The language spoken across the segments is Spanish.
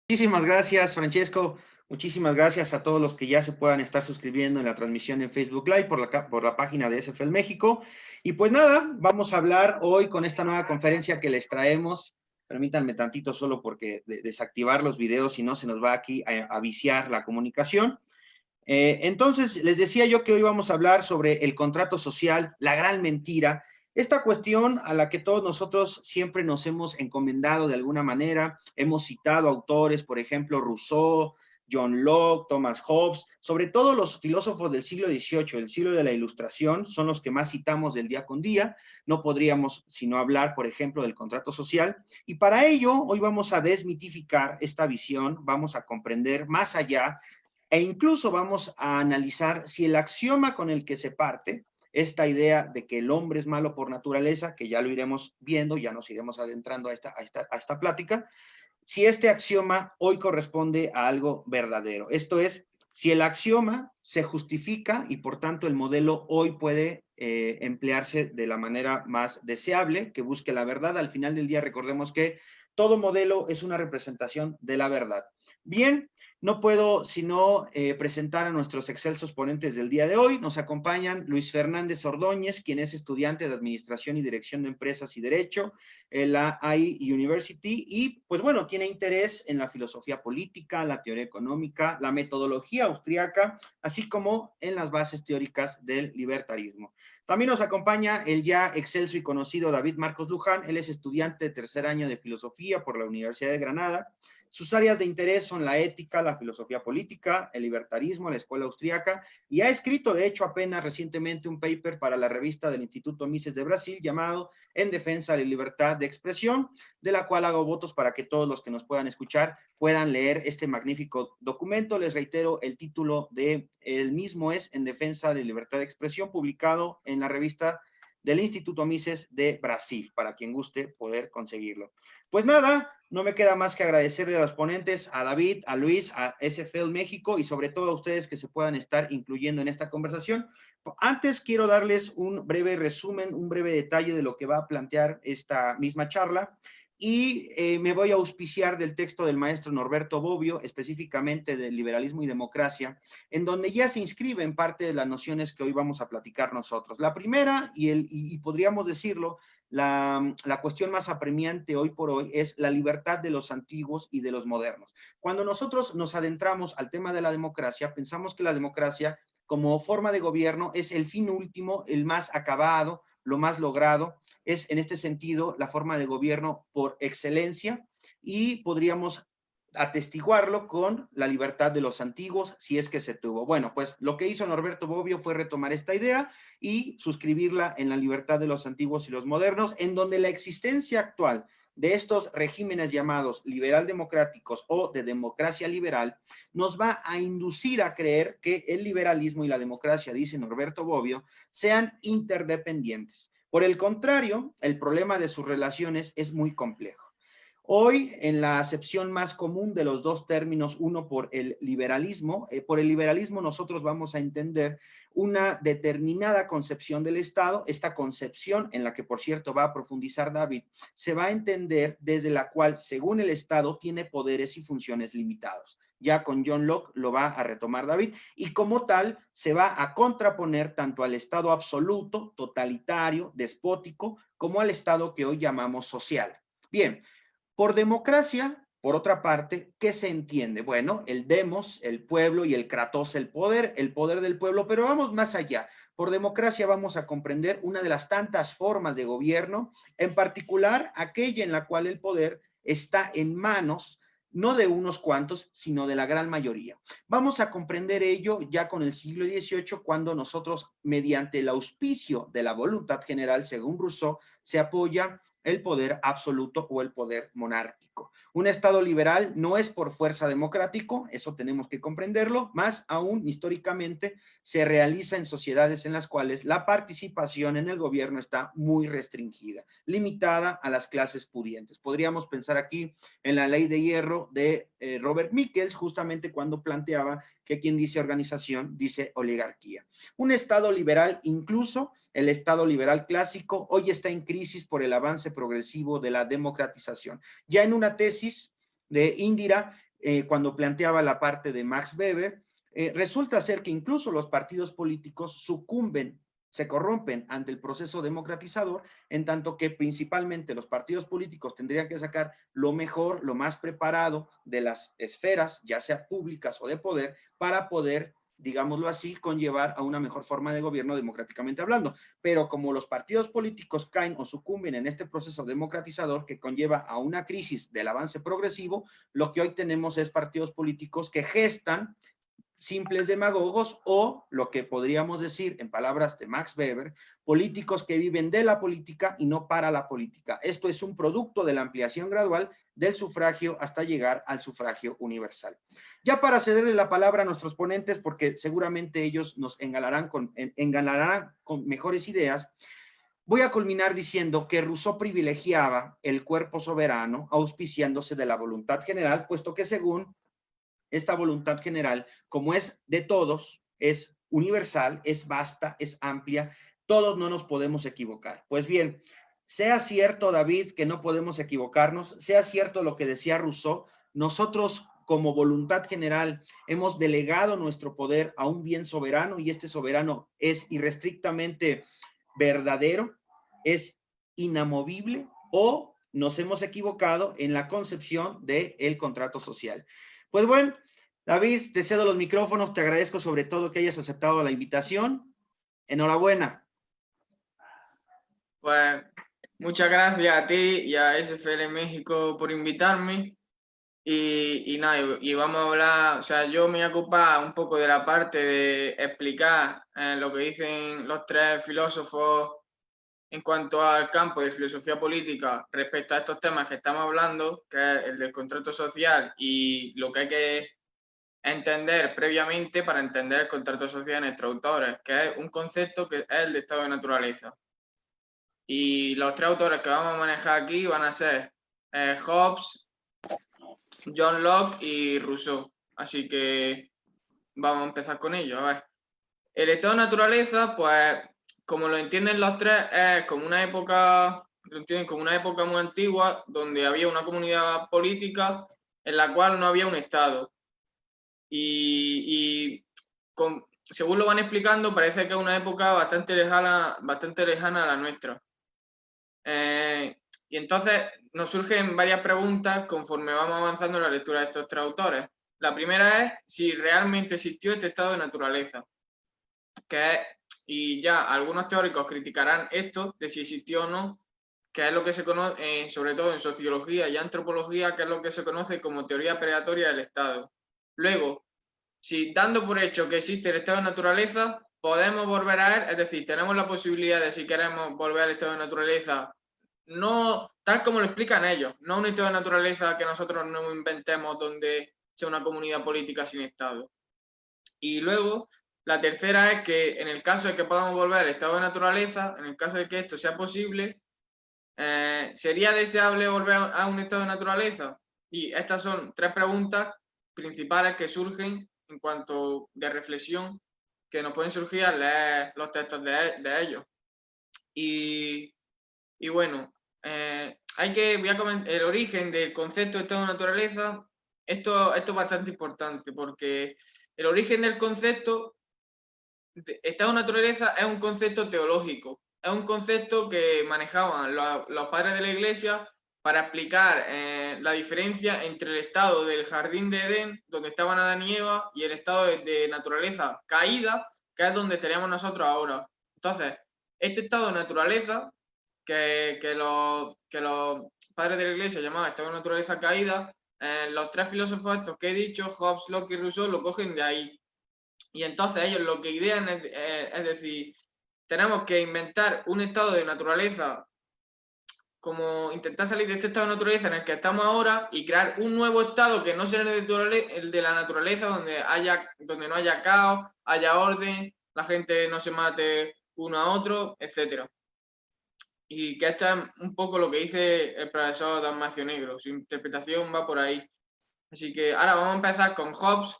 Muchísimas gracias, Francesco. Muchísimas gracias a todos los que ya se puedan estar suscribiendo en la transmisión en Facebook Live por la página de SFL México. Y pues nada, vamos a hablar hoy con esta nueva conferencia que les traemos. Permítanme tantito solo porque desactivar los videos, si no se nos va aquí a viciar la comunicación. Entonces, les decía yo que hoy vamos a hablar sobre el contrato social, la gran mentira, esta cuestión a la que todos nosotros siempre nos hemos encomendado de alguna manera, hemos citado autores, por ejemplo, Rousseau, John Locke, Thomas Hobbes, sobre todo los filósofos del siglo XVIII, el siglo de la Ilustración, son los que más citamos del día con día, no podríamos sino hablar, por ejemplo, del contrato social, y para ello hoy vamos a desmitificar esta visión, vamos a comprender más allá e incluso vamos a analizar si el axioma con el que se parte, esta idea de que el hombre es malo por naturaleza, que ya lo iremos viendo, ya nos iremos adentrando a esta plática, si este axioma hoy corresponde a algo verdadero. Esto es, si el axioma se justifica y por tanto el modelo hoy puede emplearse de la manera más deseable, que busque la verdad. Al final del día recordemos que todo modelo es una representación de la verdad. Bien, no puedo sino presentar a nuestros excelsos ponentes del día de hoy. Nos acompañan Luis Fernández Ordóñez, quien es estudiante de Administración y Dirección de Empresas y Derecho en la AI University y, pues bueno, tiene interés en la filosofía política, la teoría económica, la metodología austriaca, así como en las bases teóricas del libertarismo. También nos acompaña el ya excelso y conocido David Marcos Luján. Él es estudiante de tercer año de filosofía por la Universidad de Granada. Sus áreas de interés son la ética, la filosofía política, el libertarismo, la escuela austríaca, y ha escrito, de hecho, apenas recientemente un paper para la revista del Instituto Mises de Brasil llamado En defensa de la libertad de expresión, de la cual hago votos para que todos los que nos puedan escuchar puedan leer este magnífico documento. Les reitero, el título de el mismo es En defensa de la libertad de expresión, publicado en la revista del Instituto Mises de Brasil, para quien guste poder conseguirlo. Pues nada, no me queda más que agradecerle a los ponentes, a David, a Luis, a SFL México y sobre todo a ustedes que se puedan estar incluyendo en esta conversación. Antes quiero darles un breve resumen, un breve detalle de lo que va a plantear esta misma charla y me voy a auspiciar del texto del maestro Norberto Bobbio, específicamente del liberalismo y democracia, en donde ya se inscriben parte de las nociones que hoy vamos a platicar nosotros. La primera, y podríamos decirlo, la cuestión más apremiante hoy por hoy es la libertad de los antiguos y de los modernos. Cuando nosotros nos adentramos al tema de la democracia, pensamos que la democracia como forma de gobierno es el fin último, el más acabado, lo más logrado, es en este sentido la forma de gobierno por excelencia y podríamos atestiguarlo con la libertad de los antiguos, si es que se tuvo. Bueno, pues lo que hizo Norberto Bobbio fue retomar esta idea y suscribirla en la libertad de los antiguos y los modernos, en donde la existencia actual de estos regímenes llamados liberal democráticos o de democracia liberal nos va a inducir a creer que el liberalismo y la democracia, dice Norberto Bobbio, sean interdependientes. Por el contrario, el problema de sus relaciones es muy complejo. Hoy, en la acepción más común de los dos términos, uno por el liberalismo nosotros vamos a entender una determinada concepción del Estado, esta concepción en la que, por cierto, va a profundizar David, se va a entender desde la cual, según el Estado, tiene poderes y funciones limitados. Ya con John Locke lo va a retomar David, y como tal se va a contraponer tanto al Estado absoluto, totalitario, despótico, como al Estado que hoy llamamos social. Bien, por democracia, por otra parte, ¿qué se entiende? Bueno, el demos, el pueblo, y el kratos, el poder del pueblo, pero vamos más allá. Por democracia vamos a comprender una de las tantas formas de gobierno, en particular aquella en la cual el poder está en manos no de unos cuantos, sino de la gran mayoría. Vamos a comprender ello ya con el siglo XVIII, cuando nosotros, mediante el auspicio de la voluntad general, según Rousseau, se apoya el poder absoluto o el poder monárquico. Un Estado liberal no es por fuerza democrático, eso tenemos que comprenderlo, más aún históricamente se realiza en sociedades en las cuales la participación en el gobierno está muy restringida, limitada a las clases pudientes. Podríamos pensar aquí en la ley de hierro de Robert Michels, justamente cuando planteaba que quien dice organización dice oligarquía. Un Estado liberal, incluso el Estado liberal clásico, hoy está en crisis por el avance progresivo de la democratización. Ya en una tesis de Indira, cuando planteaba la parte de Max Weber, resulta ser que incluso los partidos políticos sucumben, se corrompen ante el proceso democratizador, en tanto que principalmente los partidos políticos tendrían que sacar lo mejor, lo más preparado de las esferas, ya sea públicas o de poder, para poder, digámoslo así, conllevar a una mejor forma de gobierno democráticamente hablando. Pero como los partidos políticos caen o sucumben en este proceso democratizador que conlleva a una crisis del avance progresivo, lo que hoy tenemos es partidos políticos que gestan simples demagogos o lo que podríamos decir en palabras de Max Weber, políticos que viven de la política y no para la política. Esto es un producto de la ampliación gradual del sufragio hasta llegar al sufragio universal. Ya para cederle la palabra a nuestros ponentes, porque seguramente ellos nos engalarán con mejores ideas, voy a culminar diciendo que Rousseau privilegiaba el cuerpo soberano auspiciándose de la voluntad general, puesto que según esta voluntad general, como es de todos, es universal, es vasta, es amplia, todos no nos podemos equivocar. Pues bien, sea cierto, David, que no podemos equivocarnos, sea cierto lo que decía Rousseau, nosotros como voluntad general hemos delegado nuestro poder a un bien soberano y este soberano es irrestrictamente verdadero, es inamovible o nos hemos equivocado en la concepción del contrato social. Pues bueno, David, te cedo los micrófonos, te agradezco sobre todo que hayas aceptado la invitación. Enhorabuena. Pues muchas gracias a ti y a SFL México por invitarme. Y nada, y vamos a hablar, o sea, yo me voy a ocupar un poco de la parte de explicar lo que dicen los tres filósofos en cuanto al campo de filosofía política respecto a estos temas que estamos hablando, que es el del contrato social y lo que hay que entender previamente para entender el contrato social en nuestros autores, que es un concepto que es el de estado de naturaleza. Y los tres autores que vamos a manejar aquí van a ser Hobbes, John Locke y Rousseau. Así que vamos a empezar con ello. A ver. El estado de naturaleza, pues, como lo entienden los tres, es como una época, lo entienden como una época muy antigua, donde había una comunidad política en la cual no había un Estado. Y según lo van explicando, parece que es una época bastante lejana a la nuestra. Y entonces nos surgen varias preguntas conforme vamos avanzando en la lectura de estos tres autores. La primera es si realmente existió este estado de naturaleza, que es, y ya algunos teóricos criticarán esto de si existió o no, que es lo que se conoce, sobre todo en sociología y antropología, que es lo que se conoce como teoría predatoria del Estado. Luego, si dando por hecho que existe el estado de naturaleza, podemos volver a él, es decir, tenemos la posibilidad de, si queremos volver al estado de naturaleza, no tal como lo explican ellos, no un estado de naturaleza que nosotros no inventemos donde sea una comunidad política sin Estado. Y luego, la tercera es que en el caso de que podamos volver al estado de naturaleza, en el caso de que esto sea posible, ¿sería deseable volver a un estado de naturaleza? Y estas son tres preguntas principales que surgen en cuanto de reflexión que nos pueden surgir al leer los textos de ellos. Y bueno, voy a comentar el origen del concepto de estado de naturaleza. Esto es bastante importante porque el origen del concepto de estado de naturaleza es un concepto teológico, es un concepto que manejaban los padres de la Iglesia para explicar la diferencia entre el estado del jardín de Edén, donde estaban Adán y Eva, y el estado de naturaleza caída, que es donde estaríamos nosotros ahora. Entonces, este estado de naturaleza, que los padres de la Iglesia llamaban estado de naturaleza caída, los tres filósofos estos que he dicho, Hobbes, Locke y Rousseau, lo cogen de ahí. Y entonces ellos lo que idean es decir, tenemos que inventar un estado de naturaleza, como intentar salir de este estado de naturaleza en el que estamos ahora y crear un nuevo estado que no sea el de la naturaleza, donde no haya caos, haya orden, la gente no se mate uno a otro, etc. Y que esto es un poco lo que dice el profesor Dalmacio Negro, su interpretación va por ahí. Así que ahora vamos a empezar con Hobbes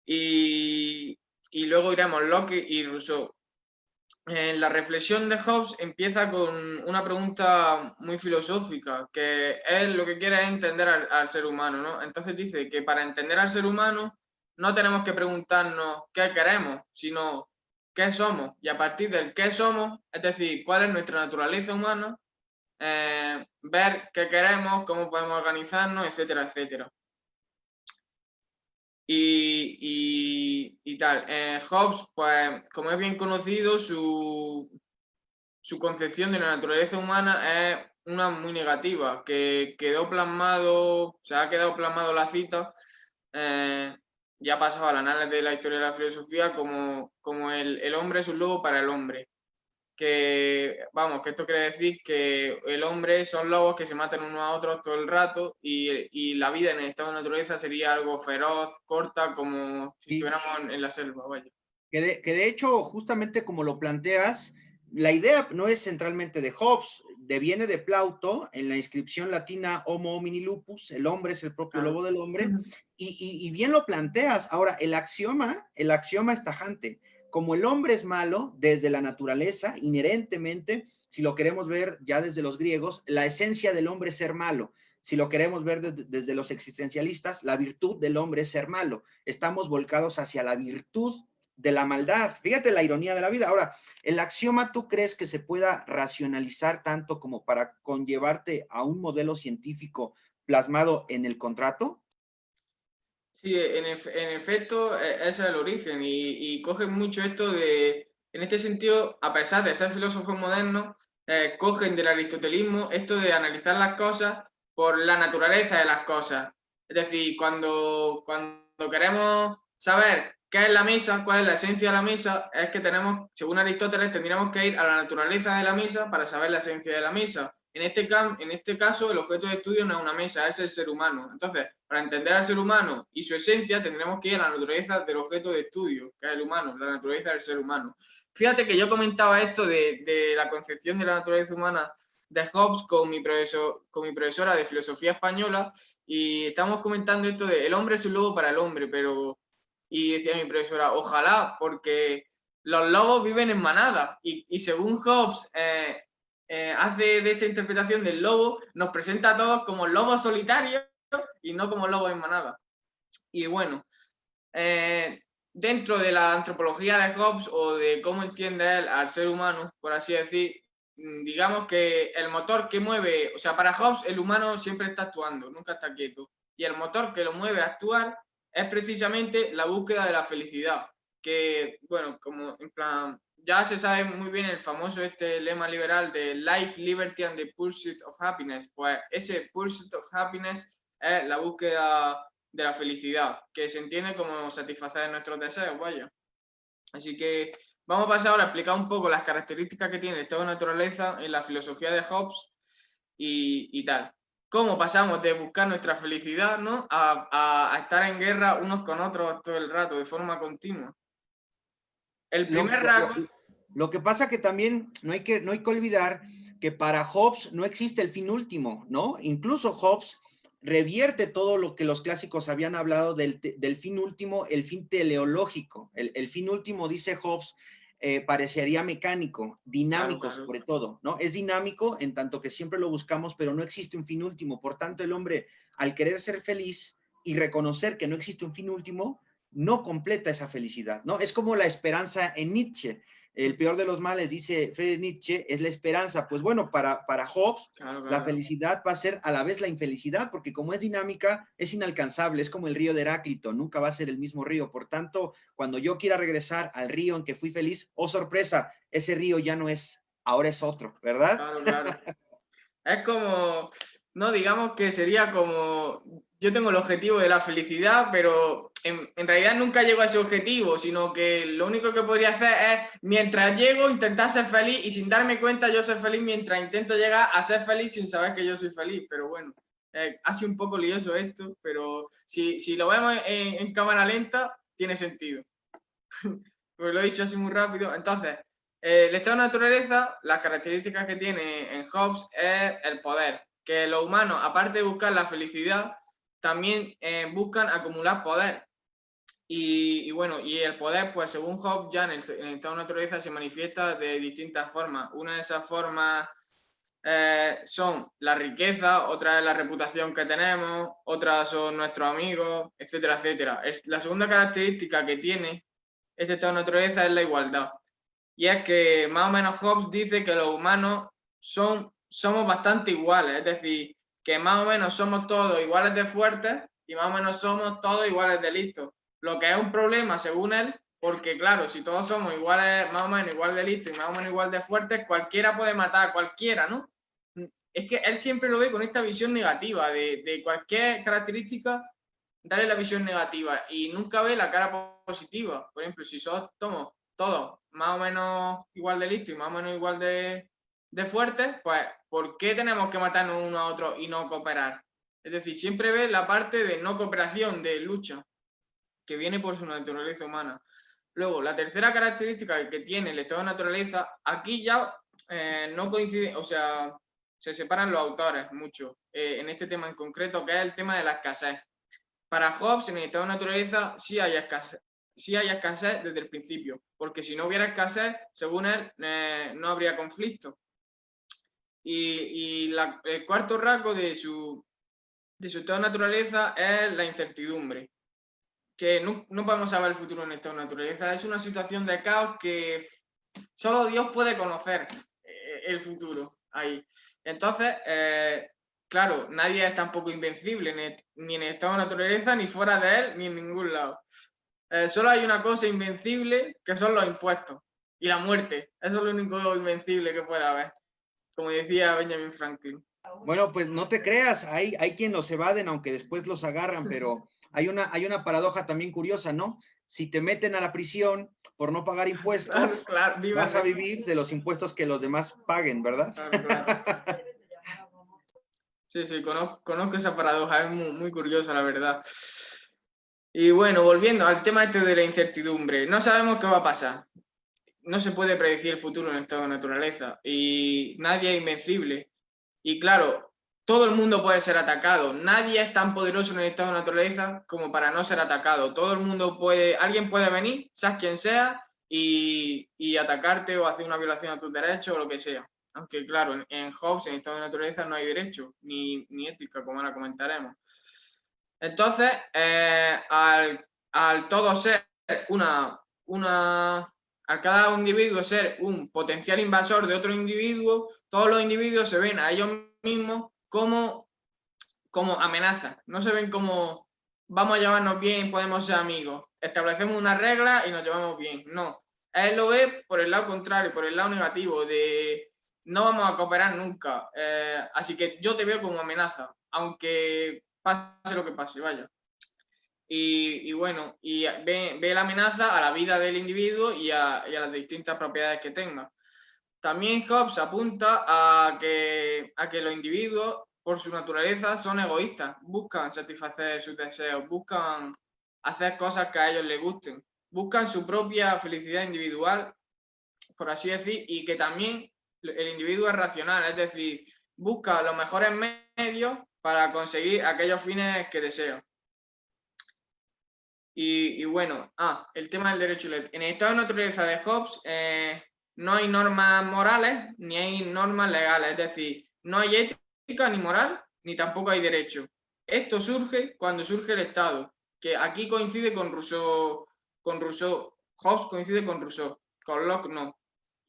y luego iremos Locke y Rousseau. la reflexión de Hobbes empieza con una pregunta muy filosófica, que él lo que quiere es entender al ser humano, ¿no? Entonces dice que para entender al ser humano no tenemos que preguntarnos qué queremos, sino qué somos. Y a partir del qué somos, es decir, cuál es nuestra naturaleza humana, ver qué queremos, cómo podemos organizarnos, etcétera, etcétera. Y tal. Hobbes, pues, como es bien conocido, su concepción de la naturaleza humana es una muy negativa, que quedó plasmado, se ha quedado plasmado la cita, ya pasaba al análisis de la historia de la filosofía como el hombre es un lobo para el hombre. Que, vamos, que esto quiere decir que el hombre son lobos que se matan unos a otros todo el rato y la vida en el estado de naturaleza sería algo feroz, corta, como si Y estuviéramos en la selva, vaya. que de hecho, justamente como lo planteas, la idea no es centralmente de Hobbes, viene de Plauto en la inscripción latina Homo homini lupus, el hombre es el propio Claro. lobo del hombre, y bien lo planteas. Ahora, el axioma es tajante. Como el hombre es malo desde la naturaleza, inherentemente, si lo queremos ver ya desde los griegos, la esencia del hombre es ser malo. Si lo queremos ver desde los existencialistas, la virtud del hombre es ser malo. Estamos volcados hacia la virtud de la maldad. Fíjate la ironía de la vida. Ahora, ¿el axioma tú crees que se pueda racionalizar tanto como para conllevarte a un modelo científico plasmado en el contrato? Sí, en efecto, ese es el origen y cogen mucho esto en este sentido, a pesar de ser filósofos modernos, cogen del aristotelismo esto de analizar las cosas por la naturaleza de las cosas. Es decir, cuando queremos saber qué es la misa, cuál es la esencia de la misa, es que tenemos, según Aristóteles, tendríamos que ir a la naturaleza de la misa para saber la esencia de la misa. En este caso, el objeto de estudio no es una mesa, es el ser humano. Entonces, para entender al ser humano y su esencia, tendremos que ir a la naturaleza del objeto de estudio, que es el humano, la naturaleza del ser humano. Fíjate que yo comentaba esto de la concepción de la naturaleza humana de Hobbes con mi profesora de filosofía española y estamos comentando esto de el hombre es un lobo para el hombre, pero y decía mi profesora, ojalá, porque los lobos viven en manada y según Hobbes hace de esta interpretación del lobo, nos presenta a todos como lobos solitarios y no como lobos en manada. Y bueno, dentro de la antropología de Hobbes o de cómo entiende él al ser humano, por así decir, digamos que el motor que mueve, o sea, para Hobbes el humano siempre está actuando, nunca está quieto. Y el motor que lo mueve a actuar es precisamente la búsqueda de la felicidad. Que, bueno, como en plan, ya se sabe muy bien el famoso lema liberal de Life, Liberty and the Pursuit of Happiness. Pues ese Pursuit of Happiness es la búsqueda de la felicidad, que se entiende como satisfacer nuestros deseos, vaya. Así que vamos a pasar ahora a explicar un poco las características que tiene el estado de naturaleza en la filosofía de Hobbes y tal. Cómo pasamos de buscar nuestra felicidad, ¿no? a estar en guerra unos con otros todo el rato, de forma continua. El Lo, primer lo, lo, rasgo... lo que pasa que también no hay que olvidar que para Hobbes no existe el fin último, ¿no? Incluso Hobbes revierte todo lo que los clásicos habían hablado del fin último, el fin teleológico. El fin último, dice Hobbes, parecería mecánico, Claro, dinámico claro. sobre todo, ¿no? Es dinámico en tanto que siempre lo buscamos, pero no existe un fin último. Por tanto, el hombre, al querer ser feliz y reconocer que no existe un fin último, no completa esa felicidad, ¿no? Es como la esperanza en Nietzsche. El peor de los males, dice Friedrich Nietzsche, es la esperanza. Pues bueno, para Hobbes, Claro, la claro. felicidad va a ser a la vez la infelicidad, porque como es dinámica, es inalcanzable, es como el río de Heráclito, nunca va a ser el mismo río. Por tanto, cuando yo quiera regresar al río en que fui feliz, oh sorpresa, ese río ya no es, ahora es otro, ¿verdad? Claro, claro. Es como, no, digamos que sería como, yo tengo el objetivo de la felicidad, pero en realidad nunca llego a ese objetivo, sino que lo único que podría hacer es, mientras llego, intentar ser feliz y sin darme cuenta yo ser feliz mientras intento llegar a ser feliz sin saber que yo soy feliz. Pero bueno, ha sido un poco lioso esto, pero si lo vemos en cámara lenta, tiene sentido. Pues lo he dicho así muy rápido. Entonces, el estado de naturaleza, las características que tiene en Hobbes es el poder, que los humanos, aparte de buscar la felicidad, también buscan acumular poder. Y bueno, y el poder, pues según Hobbes, ya en el estado de naturaleza se manifiesta de distintas formas. Una de esas formas son la riqueza, otra es la reputación que tenemos, otras son nuestros amigos, etcétera, etcétera. La segunda característica que tiene este estado de naturaleza es la igualdad. Y es que más o menos Hobbes dice que los humanos somos bastante iguales, es decir, que más o menos somos todos iguales de fuertes y más o menos somos todos iguales de listos. Lo que es un problema, según él, porque claro, si todos somos iguales, más o menos igual de listos y más o menos igual de fuertes, cualquiera puede matar a cualquiera, ¿no? Es que él siempre lo ve con esta visión negativa, de cualquier característica, darle la visión negativa y nunca ve la cara positiva. Por ejemplo, si somos todos más o menos igual de listos y más o menos igual de fuertes, pues ¿por qué tenemos que matarnos uno a otro y no cooperar? Es decir, siempre ve la parte de no cooperación, de lucha, que viene por su naturaleza humana. Luego, la tercera característica que tiene el estado de naturaleza, aquí ya no coincide, o sea, se separan los autores mucho en este tema en concreto, que es el tema de la escasez. Para Hobbes, en el estado de naturaleza, sí hay escasez desde el principio, porque si no hubiera escasez, según él, no habría conflicto. Y el cuarto rasgo de su estado de naturaleza es la incertidumbre, que no podemos saber el futuro en estado de naturaleza. Es una situación de caos que solo Dios puede conocer el futuro ahí. Entonces, claro, nadie es tampoco invencible, ni en el estado de naturaleza, ni fuera de él, ni en ningún lado. Solo hay una cosa invencible, que son los impuestos y la muerte. Eso es lo único invencible que puede haber, como decía Benjamin Franklin. Bueno, pues no te creas, hay quien los evaden, aunque después los agarran, pero hay una paradoja también curiosa, ¿no? Si te meten a la prisión por no pagar impuestos, Claro, vas a vivir de los impuestos que los demás paguen, ¿verdad? Claro. Sí, conozco esa paradoja, es muy curiosa, la verdad. Y bueno, volviendo al tema este de la incertidumbre, no sabemos qué va a pasar. No se puede predecir el futuro en el estado de naturaleza y nadie es invencible. Y claro, todo el mundo puede ser atacado. Nadie es tan poderoso en el estado de naturaleza como para no ser atacado. Todo el mundo alguien puede venir, seas quien sea, y atacarte o hacer una violación a tus derechos o lo que sea. Aunque claro, en Hobbes, en el estado de naturaleza, no hay derecho ni ética, como ahora comentaremos. Entonces, al todo ser al cada individuo ser un potencial invasor de otro individuo, todos los individuos se ven a ellos mismos como amenazas. No se ven como vamos a llevarnos bien, podemos ser amigos. Establecemos una regla y nos llevamos bien. No. Él lo ve por el lado contrario, por el lado negativo, de no vamos a cooperar nunca. Así que yo te veo como amenaza, aunque pase lo que pase, vaya. Y bueno, y ve la amenaza a la vida del individuo y a las distintas propiedades que tenga. También Hobbes apunta a que los individuos, por su naturaleza, son egoístas, buscan satisfacer sus deseos, buscan hacer cosas que a ellos les gusten, buscan su propia felicidad individual, por así decir, y que también el individuo es racional, es decir, busca los mejores medios para conseguir aquellos fines que desea. Y bueno, el tema del derecho. En el estado de naturaleza de Hobbes no hay normas morales ni hay normas legales, es decir, no hay ética ni moral ni tampoco hay derecho. Esto surge cuando surge el Estado, que aquí coincide con Rousseau, Hobbes coincide con Rousseau, con Locke no.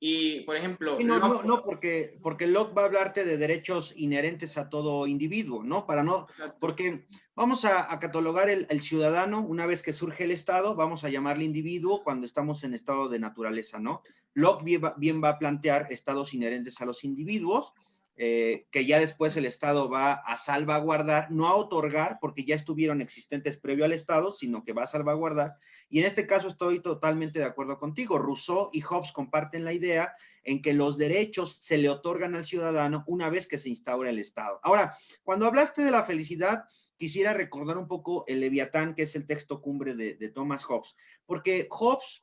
Y, por ejemplo, Sí, no, porque Locke va a hablarte de derechos inherentes a todo individuo, ¿no? Exacto. Porque vamos a catalogar el ciudadano una vez que surge el Estado, vamos a llamarle individuo cuando estamos en estado de naturaleza, ¿no? Locke bien va a plantear estados inherentes a los individuos, que ya después el Estado va a salvaguardar, no a otorgar, porque ya estuvieron existentes previo al Estado, sino que va a salvaguardar. Y en este caso estoy totalmente de acuerdo contigo. Rousseau y Hobbes comparten la idea en que los derechos se le otorgan al ciudadano una vez que se instaura el Estado. Ahora, cuando hablaste de la felicidad, quisiera recordar un poco el Leviatán, que es el texto cumbre de Thomas Hobbes, porque Hobbes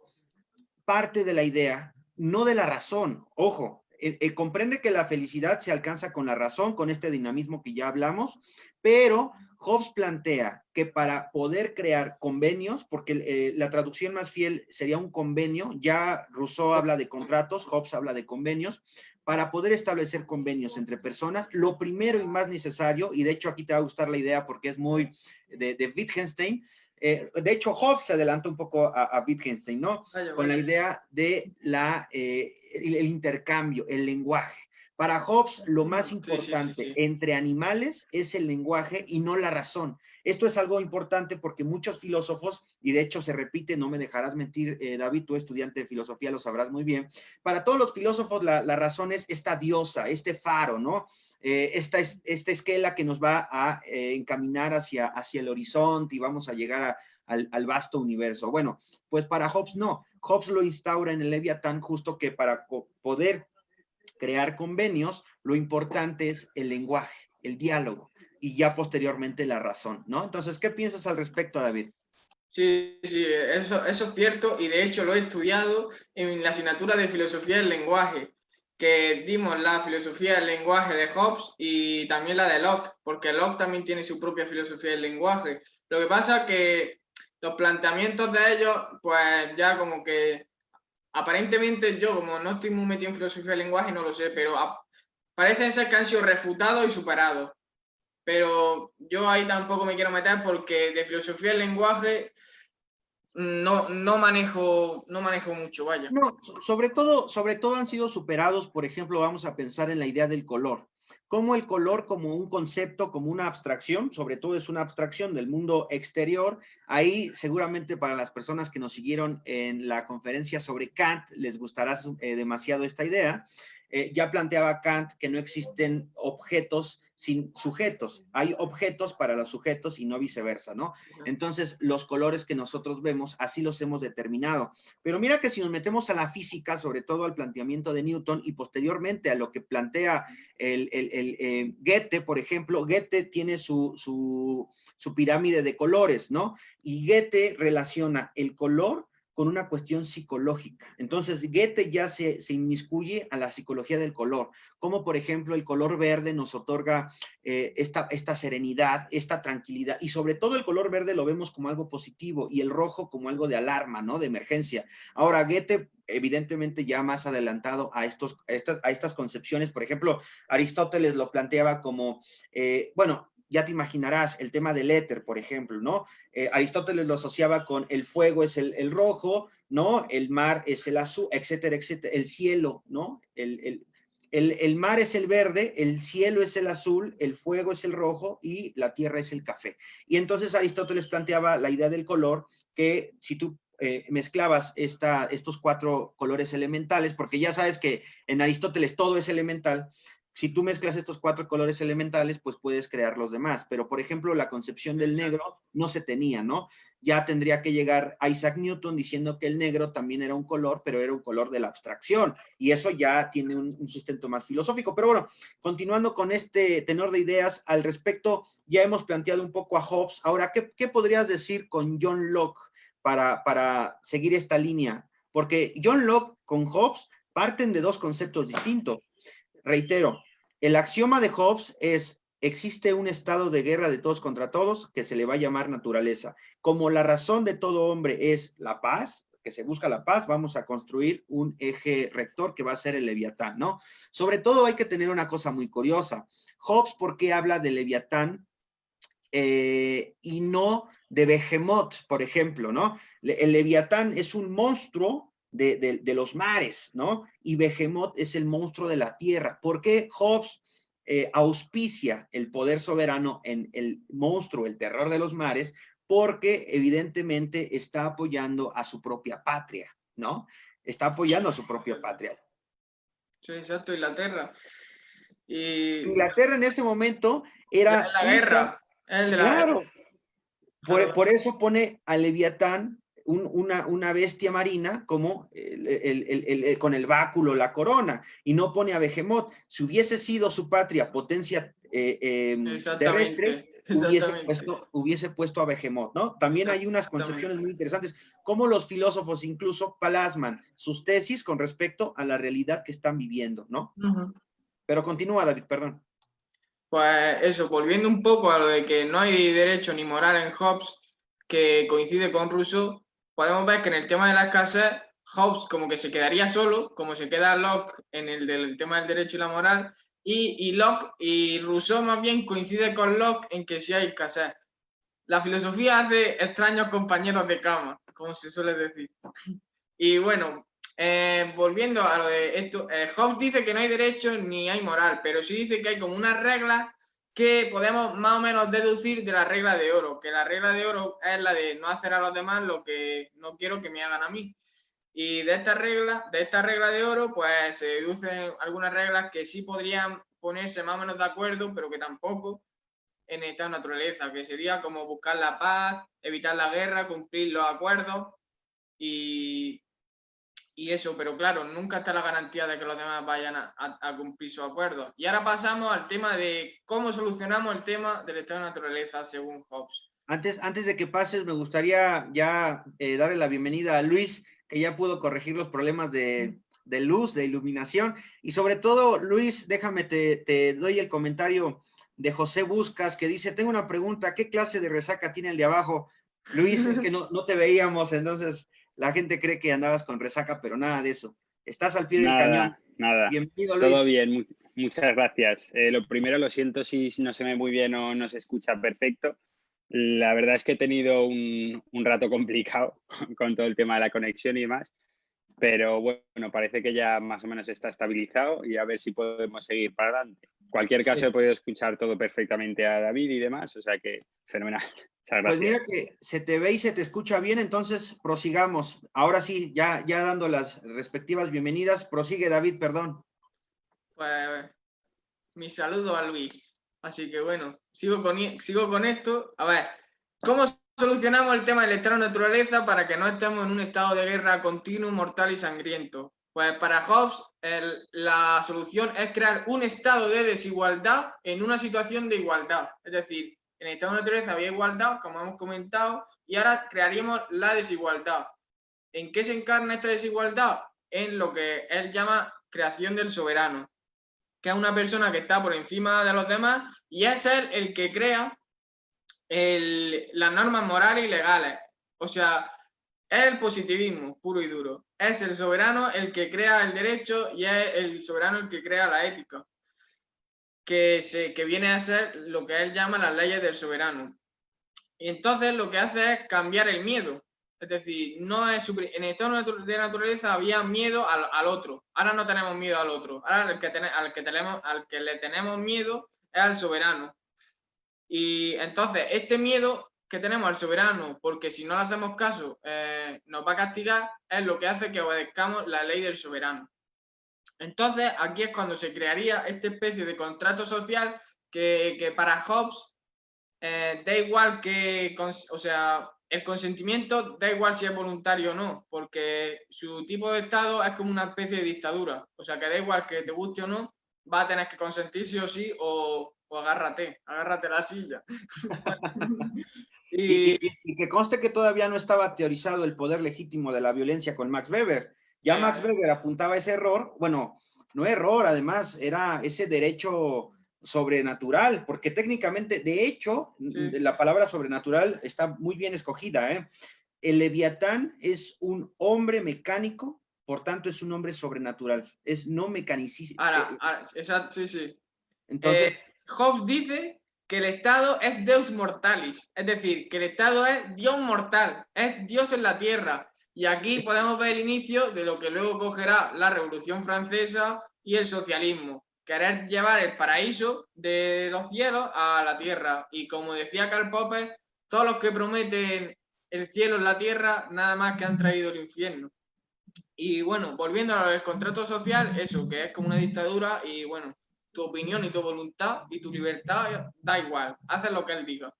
parte de la idea, no de la razón, ojo, comprende que la felicidad se alcanza con la razón, con este dinamismo que ya hablamos, pero Hobbes plantea que para poder crear convenios, porque la traducción más fiel sería un convenio, ya Rousseau habla de contratos, Hobbes habla de convenios, para poder establecer convenios entre personas, lo primero y más necesario, y de hecho aquí te va a gustar la idea porque es muy de Wittgenstein, de hecho Hobbes se adelanta un poco a Wittgenstein, ¿no? Vaya, Con la vaya. idea de el intercambio, el lenguaje. Para Hobbes, lo más Sí, sí, sí, importante sí. entre animales es el lenguaje y no la razón. Esto es algo importante porque muchos filósofos, y de hecho se repite, no me dejarás mentir, David, tú estudiante de filosofía lo sabrás muy bien, para todos los filósofos la razón es esta diosa, este faro, ¿no? Esta esquela que nos va a encaminar hacia el horizonte y vamos a llegar al vasto universo. Bueno, pues para Hobbes no. Hobbes lo instaura en el Leviatán justo que para poder crear convenios, lo importante es el lenguaje, el diálogo y ya posteriormente la razón, ¿no? Entonces, ¿qué piensas al respecto, David? Sí, sí, eso es cierto y de hecho lo he estudiado en la asignatura de filosofía del lenguaje, que dimos la filosofía del lenguaje de Hobbes y también la de Locke, porque Locke también tiene su propia filosofía del lenguaje. Lo que pasa es que los planteamientos de ellos, pues ya como que aparentemente yo, como no estoy muy metido en filosofía del lenguaje, no lo sé, pero parecen ser que han sido refutados y superados. Pero yo ahí tampoco me quiero meter porque de filosofía del lenguaje no manejo mucho, vaya. No, sobre todo han sido superados, por ejemplo, vamos a pensar en la idea del color. Cómo el color como un concepto, como una abstracción, sobre todo es una abstracción del mundo exterior. Ahí seguramente para las personas que nos siguieron en la conferencia sobre Kant les gustará demasiado esta idea. Ya planteaba Kant que no existen objetos sin sujetos. Hay objetos para los sujetos y no viceversa, ¿no? Entonces, los colores que nosotros vemos, así los hemos determinado. Pero mira que si nos metemos a la física, sobre todo al planteamiento de Newton y posteriormente a lo que plantea Goethe, por ejemplo, Goethe tiene su pirámide de colores, ¿no? Y Goethe relaciona el color con una cuestión psicológica. Entonces, Goethe ya se inmiscuye a la psicología del color, como por ejemplo el color verde nos otorga esta serenidad, esta tranquilidad, y sobre todo el color verde lo vemos como algo positivo y el rojo como algo de alarma, ¿no? De emergencia. Ahora, Goethe, evidentemente ya más adelantado a estas concepciones, por ejemplo, Aristóteles lo planteaba como, bueno, ya te imaginarás el tema del éter, por ejemplo, ¿no? Aristóteles lo asociaba con el fuego es rojo, ¿no? El mar es el azul, etcétera, etcétera, el cielo, ¿no? El mar es el verde, el cielo es el azul, el fuego es el rojo y la tierra es el café. Y entonces Aristóteles planteaba la idea del color, que si tú mezclabas estos 4 colores elementales, porque ya sabes que en Aristóteles todo es elemental, si tú mezclas estos 4 colores elementales, pues puedes crear los demás. Pero, por ejemplo, la concepción del negro no se tenía, ¿no? Ya tendría que llegar Isaac Newton diciendo que el negro también era un color, pero era un color de la abstracción. Y eso ya tiene un sustento más filosófico. Pero bueno, continuando con este tenor de ideas al respecto, ya hemos planteado un poco a Hobbes. Ahora, ¿qué podrías decir con John Locke para seguir esta línea? Porque John Locke con Hobbes parten de 2 conceptos distintos. Reitero, el axioma de Hobbes es: existe un estado de guerra de todos contra todos que se le va a llamar naturaleza. Como la razón de todo hombre es la paz, que se busca la paz, vamos a construir un eje rector que va a ser el Leviatán, ¿no? Sobre todo hay que tener una cosa muy curiosa. Hobbes, ¿por qué habla de Leviatán y no de Behemoth, por ejemplo, ¿no? El Leviatán es un monstruo de los mares, ¿no? Y Behemoth es el monstruo de la tierra. ¿Por qué Hobbes auspicia el poder soberano en el monstruo, el terror de los mares? Porque evidentemente está apoyando a su propia patria, ¿no? Está apoyando a su propia patria. Sí, exacto, Inglaterra. Y Inglaterra en ese momento es era la ultra, guerra, es el de la guerra. claro, Claro, por eso pone a Leviatán, una bestia marina, como con el báculo, la corona, y no pone a Behemoth. Si hubiese sido su patria potencia terrestre, exactamente, exactamente, hubiese puesto a Behemoth, ¿no? También hay unas concepciones exactamente. muy interesantes, como los filósofos incluso plasman sus tesis con respecto a la realidad que están viviendo, ¿no? Ujú. Pero continúa, David, perdón. Pues eso, volviendo un poco a lo de que no hay derecho ni moral en Hobbes, que coincide con Rousseau, podemos ver que en el tema de la escasez, Hobbes como que se quedaría solo, como se queda Locke en el del tema del derecho y la moral, y Locke y Rousseau más bien coincide con Locke en que sí hay escasez. La filosofía hace extraños compañeros de cama, como se suele decir. Y bueno, volviendo a lo de esto, Hobbes dice que no hay derecho ni hay moral, pero sí dice que hay como unas reglas que podemos más o menos deducir de la regla de oro, que la regla de oro es la de no hacer a los demás lo que no quiero que me hagan a mí. Y de esta regla de oro, pues se deducen algunas reglas que sí podrían ponerse más o menos de acuerdo, pero que tampoco en esta naturaleza, que sería como buscar la paz, evitar la guerra, cumplir los acuerdos y, y eso, pero claro, nunca está la garantía de que los demás vayan a cumplir sus acuerdos. Y ahora pasamos al tema de cómo solucionamos el tema del estado de naturaleza según Hobbes. Antes de que pases, me gustaría ya darle la bienvenida a Luis, que ya pudo corregir los problemas de luz, de iluminación. Y sobre todo, Luis, déjame, te doy el comentario de José Buscas, que dice, tengo una pregunta, ¿qué clase de resaca tiene el de abajo? Luis, es que no te veíamos, entonces la gente cree que andabas con resaca, pero nada de eso. Estás al pie del cañón. Nada. Bienvenido, Todo Luis. bien, muchas gracias. Lo primero, lo siento si no se me ve muy bien o no se escucha perfecto. La verdad es que he tenido un rato complicado con todo el tema de la conexión y demás, pero bueno, parece que ya más o menos está estabilizado y a ver si podemos seguir para adelante. En cualquier caso, he podido escuchar todo perfectamente a David y demás, o sea que fenomenal. Muchas gracias. Pues mira que se te ve y se te escucha bien, entonces prosigamos. Ahora sí, ya dando las respectivas bienvenidas, prosigue David, perdón. Pues mi saludo a Luis. Así que bueno, sigo con esto. A ver, ¿cómo solucionamos el tema del estado de naturaleza para que no estemos en un estado de guerra continuo, mortal y sangriento? Pues para Hobbes la solución es crear un estado de desigualdad en una situación de igualdad. Es decir, en el estado de naturaleza había igualdad, como hemos comentado, y ahora crearíamos la desigualdad. ¿En qué se encarna esta desigualdad? En lo que él llama creación del soberano, que es una persona que está por encima de los demás y es él el que crea las normas morales y legales. O sea, es el positivismo puro y duro. Es el soberano el que crea el derecho y es el soberano el que crea la ética, que viene a ser lo que él llama las leyes del soberano. Y entonces lo que hace es cambiar el miedo. Es decir, no es en el estado de naturaleza había miedo al otro. Ahora no tenemos miedo al otro. Ahora al que le tenemos miedo es al soberano. Y entonces este miedo que tenemos al soberano, porque si no le hacemos caso nos va a castigar, es lo que hace que obedezcamos la ley del soberano. Entonces aquí es cuando se crearía esta especie de contrato social que para Hobbes da igual que, o sea, el consentimiento da igual si es voluntario o no, porque su tipo de estado es como una especie de dictadura. O sea, que da igual que te guste o no, va a tener que consentir sí o sí o agárrate la silla. Y que conste que todavía no estaba teorizado el poder legítimo de la violencia con Max Weber. Ya Max Weber apuntaba ese error, bueno, no error, además, era ese derecho sobrenatural, porque técnicamente, de hecho, la palabra sobrenatural está muy bien escogida, ¿eh? El Leviatán es un hombre mecánico, por tanto es un hombre sobrenatural, es no mecanicista. Ahora, exacto, sí. Entonces, Hobbes dice que el Estado es Deus Mortalis, es decir, que el Estado es Dios mortal, es Dios en la tierra. Y aquí podemos ver el inicio de lo que luego cogerá la Revolución Francesa y el socialismo. Querer llevar el paraíso de los cielos a la tierra. Y como decía Karl Popper, todos los que prometen el cielo en la tierra, nada más que han traído el infierno. Y bueno, volviendo al contrato social, eso, que es como una dictadura y bueno, tu opinión y tu voluntad y tu libertad da igual, haces lo que él diga.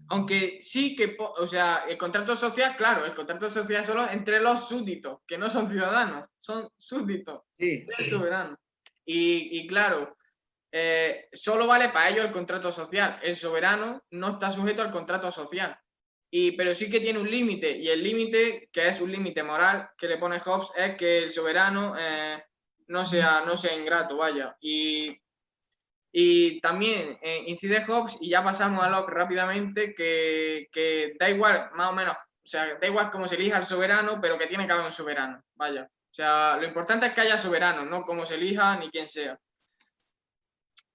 Aunque sí que, o sea, el contrato social, claro, el contrato social solo entre los súbditos, que no son ciudadanos, son súbditos del soberano. Y claro, solo vale para ellos el contrato social. El soberano no está sujeto al contrato social. Pero sí que tiene un límite, y el límite, que es un límite moral que le pone Hobbes, es que el soberano no sea ingrato, vaya. Y Y también incide Hobbes, y ya pasamos a Locke rápidamente, que da igual, más o menos, o sea, da igual cómo se elija el soberano, pero que tiene que haber un soberano, vaya. O sea, lo importante es que haya soberano, no cómo se elija ni quién sea.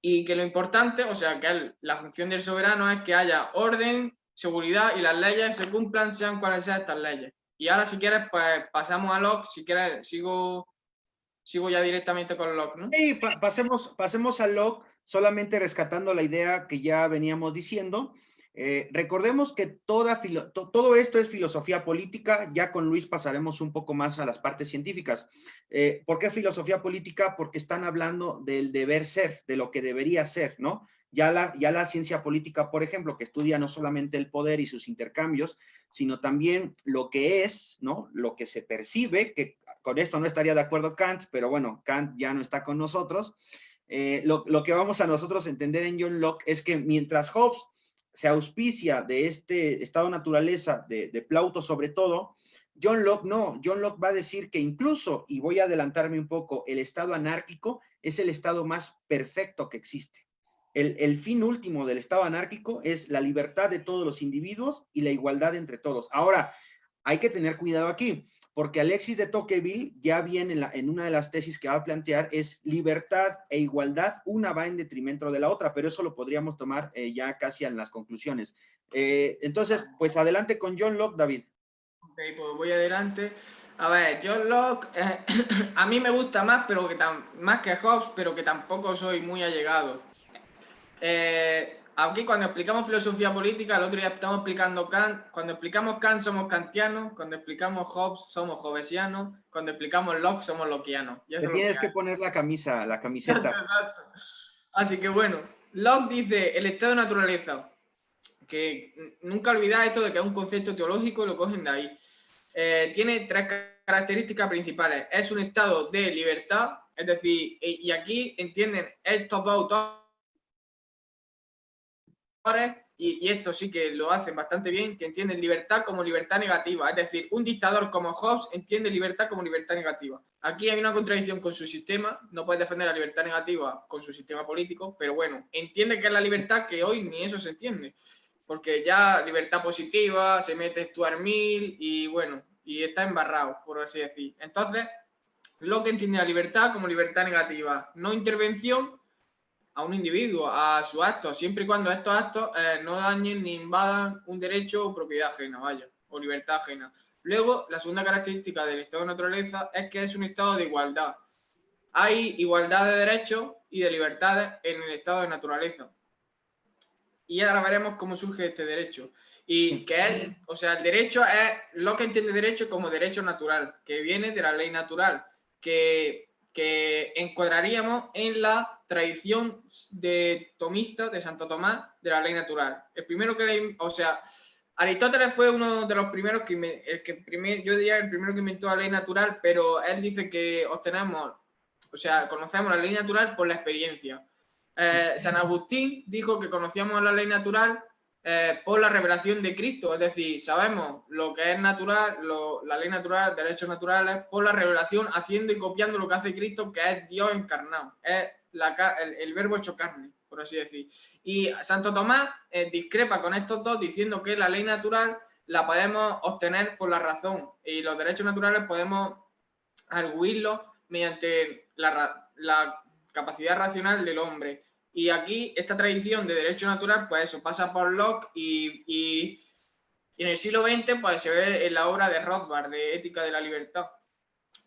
Y que lo importante, o sea, que la función del soberano es que haya orden, seguridad y las leyes se cumplan, sean cuales sean estas leyes. Y ahora, si quieres, pues pasamos a Locke. Si quieres, sigo ya directamente con Locke, ¿no? Sí, pasemos a Locke, solamente rescatando la idea que ya veníamos diciendo. Recordemos que todo esto es filosofía política. Ya con Luis pasaremos un poco más a las partes científicas. ¿Por qué filosofía política? Porque están hablando del deber ser, de lo que debería ser, ¿no? Ya la ciencia política, por ejemplo, que estudia no solamente el poder y sus intercambios, sino también lo que es, ¿no? Lo que se percibe, que con esto no estaría de acuerdo Kant, pero bueno, Kant ya no está con nosotros. Lo que vamos a nosotros entender en John Locke es que mientras Hobbes se auspicia de este estado de naturaleza, de Plauto sobre todo, John Locke no. John Locke va a decir que incluso, y voy a adelantarme un poco, el estado anárquico es el estado más perfecto que existe. El fin último del estado anárquico es la libertad de todos los individuos y la igualdad entre todos. Ahora, hay que tener cuidado aquí, porque Alexis de Tocqueville ya viene en una de las tesis que va a plantear, es libertad e igualdad, una va en detrimento de la otra, pero eso lo podríamos tomar ya casi en las conclusiones. Entonces, pues adelante con John Locke, David. Ok, pues voy adelante. A ver, John Locke, a mí me gusta más, pero más que Hobbes, pero que tampoco soy muy allegado. Aquí cuando explicamos filosofía política, el otro día estamos explicando Kant, cuando explicamos Kant somos kantianos, cuando explicamos Hobbes somos hobbesianos, cuando explicamos Locke somos lockeanos. Te tienes que poner la camiseta. Exacto. Así que bueno, Locke dice el estado de naturaleza, que nunca olvidáis esto de que es un concepto teológico y lo cogen de ahí. Tiene tres características principales. Es un estado de libertad, es decir, y aquí entienden estos dos autores, y esto sí que lo hacen bastante bien, que entienden libertad como libertad negativa. Es decir, un dictador como Hobbes entiende libertad como libertad negativa. Aquí hay una contradicción con su sistema, no puede defender la libertad negativa con su sistema político, pero bueno, entiende que es la libertad que hoy ni eso se entiende. Porque ya libertad positiva, se mete Stuart Mill y bueno, y está embarrado, por así decir. Entonces, Locke entiende la libertad como libertad negativa, no intervención a un individuo, a sus actos, siempre y cuando estos actos no dañen ni invadan un derecho o propiedad ajena, vaya, o libertad ajena. Luego, la segunda característica del estado de naturaleza es que es un estado de igualdad. Hay igualdad de derechos y de libertades en el estado de naturaleza. Y ahora veremos cómo surge este derecho. Y que es, o sea, el derecho es lo que entiende derecho como derecho natural, que viene de la ley natural, que encuadraríamos en la tradición de tomista de Santo Tomás de la ley natural. El primero que, o sea, Aristóteles fue uno de los primeros yo diría el primero que inventó la ley natural, pero él dice que conocemos la ley natural por la experiencia. San Agustín dijo que conocíamos la ley natural por la revelación de Cristo, es decir, sabemos lo que es natural, la ley natural, derechos naturales, por la revelación, haciendo y copiando lo que hace Cristo, que es Dios encarnado, es el verbo hecho carne, por así decir. Y Santo Tomás discrepa con estos dos diciendo que la ley natural la podemos obtener por la razón y los derechos naturales podemos arguirlos mediante la capacidad racional del hombre. Y aquí, esta tradición de derecho natural, pues eso, pasa por Locke y en el siglo XX, pues se ve en la obra de Rothbard, de Ética de la Libertad.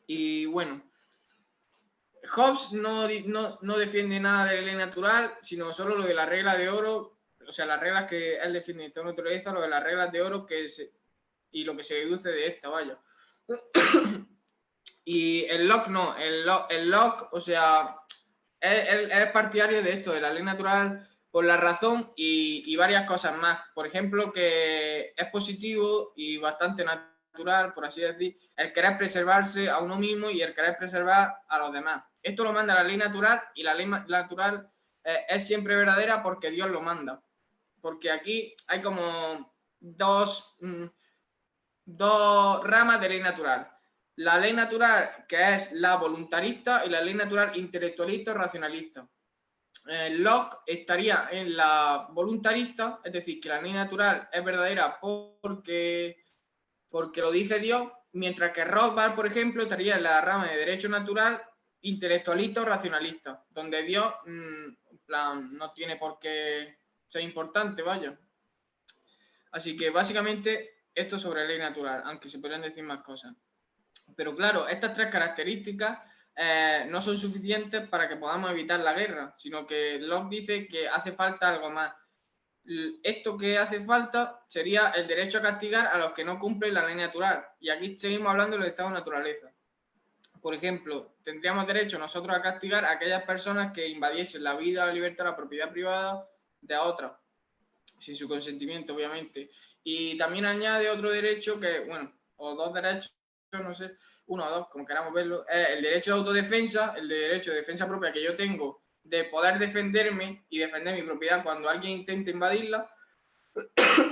Y bueno, Hobbes no defiende nada de la ley natural, sino solo lo de la regla de oro, o sea, las reglas que él defiende en toda naturaleza, lo de las reglas de oro y lo que se deduce de esta, vaya. Y el Locke no, el Locke, o sea, es partidario de esto, de la ley natural por la razón y varias cosas más. Por ejemplo, que es positivo y bastante natural, por así decir, el querer preservarse a uno mismo y el querer preservar a los demás. Esto lo manda la ley natural y la ley natural es siempre verdadera porque Dios lo manda. Porque aquí hay como dos ramas de ley natural. La ley natural, que es la voluntarista, y la ley natural intelectualista o racionalista. Locke estaría en la voluntarista, es decir, que la ley natural es verdadera porque lo dice Dios, mientras que Rothbard, por ejemplo, estaría en la rama de derecho natural, intelectualista o racionalista, donde Dios en plan, no tiene por qué ser importante, vaya. Así que básicamente esto sobre ley natural, aunque se podrían decir más cosas. Pero claro, estas tres características no son suficientes para que podamos evitar la guerra, sino que Locke dice que hace falta algo más. Esto que hace falta sería el derecho a castigar a los que no cumplen la ley natural. Y aquí seguimos hablando del estado de naturaleza. Por ejemplo, tendríamos derecho nosotros a castigar a aquellas personas que invadiesen la vida, la libertad, la propiedad privada de otras, sin su consentimiento, obviamente. Y también añade otro derecho que, bueno, o dos derechos, no sé, uno o dos, como queramos verlo, es el derecho de autodefensa, el derecho de defensa propia que yo tengo de poder defenderme y defender mi propiedad cuando alguien intente invadirla,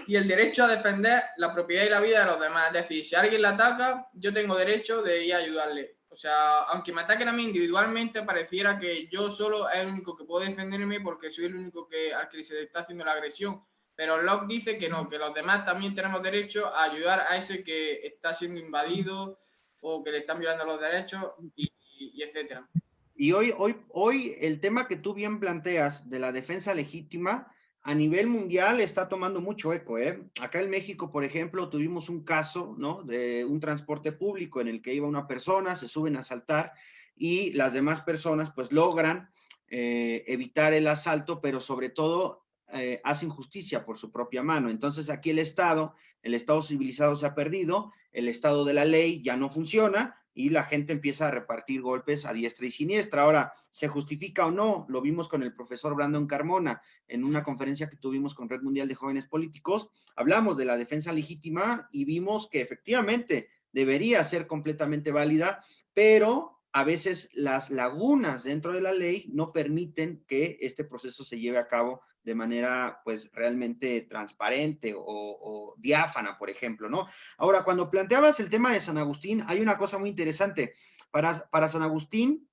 y el derecho a defender la propiedad y la vida de los demás. Es decir, si alguien la ataca, yo tengo derecho de ir a ayudarle. O sea, aunque me ataquen a mí individualmente, pareciera que yo solo es el único que puedo defenderme porque soy el único al que se le está haciendo la agresión. Pero Locke dice que no, que los demás también tenemos derecho a ayudar a ese que está siendo invadido o que le están violando los derechos y etcétera. Y hoy el tema que tú bien planteas de la defensa legítima a nivel mundial está tomando mucho eco, ¿eh? Acá en México, por ejemplo, tuvimos un caso, ¿no? De un transporte público en el que iba una persona, se suben a asaltar y las demás personas pues logran evitar el asalto, pero sobre todo hacen justicia por su propia mano. Entonces aquí el Estado civilizado se ha perdido, el Estado de la ley ya no funciona y la gente empieza a repartir golpes a diestra y siniestra. Ahora, ¿se justifica o no? Lo vimos con el profesor Brandon Carmona en una conferencia que tuvimos con Red Mundial de Jóvenes Políticos. Hablamos de la defensa legítima y vimos que efectivamente debería ser completamente válida, pero a veces las lagunas dentro de la ley no permiten que este proceso se lleve a cabo de manera, pues, realmente transparente o diáfana, por ejemplo, ¿no? Ahora, cuando planteabas el tema de San Agustín, hay una cosa muy interesante. Para San Agustín,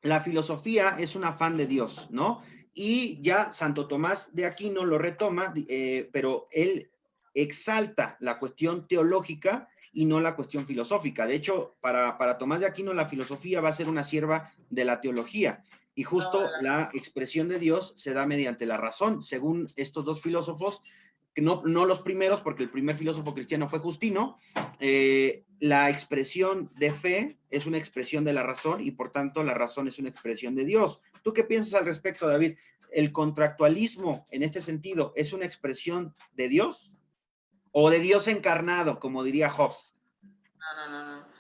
la filosofía es un afán de Dios, ¿no? Y ya Santo Tomás de Aquino lo retoma, pero él exalta la cuestión teológica y no la cuestión filosófica. De hecho, para Tomás de Aquino la filosofía va a ser una sierva de la teología. Y justo la expresión de Dios se da mediante la razón, según estos dos filósofos, que no los primeros, porque el primer filósofo cristiano fue Justino. La expresión de fe es una expresión de la razón y por tanto la razón es una expresión de Dios. ¿Tú qué piensas al respecto, David? ¿El contractualismo en este sentido es una expresión de Dios o de Dios encarnado, como diría Hobbes? No.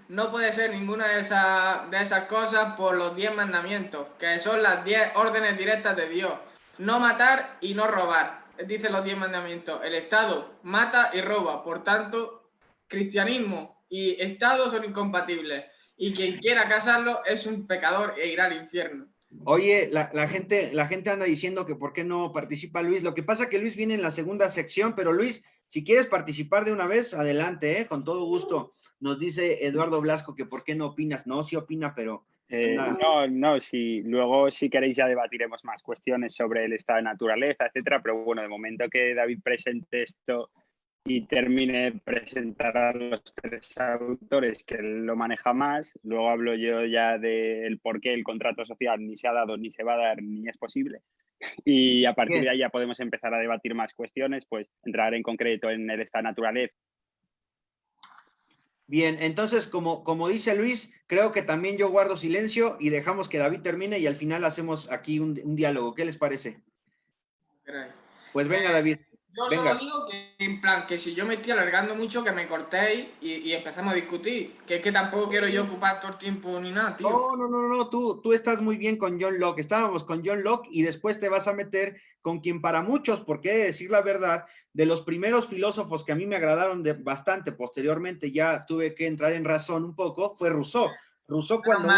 No puede ser ninguna de esas cosas por los 10 mandamientos, que son las 10 órdenes directas de Dios. No matar y no robar, dicen los 10 mandamientos. El Estado mata y roba, por tanto, cristianismo y Estado son incompatibles. Y quien quiera casarlo es un pecador e irá al infierno. Oye, la gente anda diciendo que por qué no participa Luis. Lo que pasa es que Luis viene en la segunda sección, pero Luis, si quieres participar de una vez, adelante, con todo gusto. Nos dice Eduardo Blasco que por qué no opinas. No, sí opina, pero... sí, luego si queréis ya debatiremos más cuestiones sobre el estado de naturaleza, etcétera, pero bueno, de momento que David presente esto y termine de presentar a los tres autores que él lo maneja más, luego hablo yo ya del por qué el contrato social ni se ha dado, ni se va a dar, ni es posible. Y a partir de ahí ya podemos empezar a debatir más cuestiones, pues entrar en concreto en el estado de naturaleza. Bien, entonces, como dice Luis, creo que también yo guardo silencio y dejamos que David termine y al final hacemos aquí un diálogo. ¿Qué les parece? Pues venga, David. Yo solo digo que, en plan, que si yo me estoy alargando mucho, que me cortéis y empezamos a discutir. Que es que tampoco quiero yo ocupar todo el tiempo ni nada, tío. No, tú estás muy bien con John Locke. Estábamos con John Locke y después te vas a meter con quien para muchos, porque he de decir la verdad, de los primeros filósofos que a mí me agradaron bastante, posteriormente ya tuve que entrar en razón un poco, fue Rousseau. Rousseau, cuando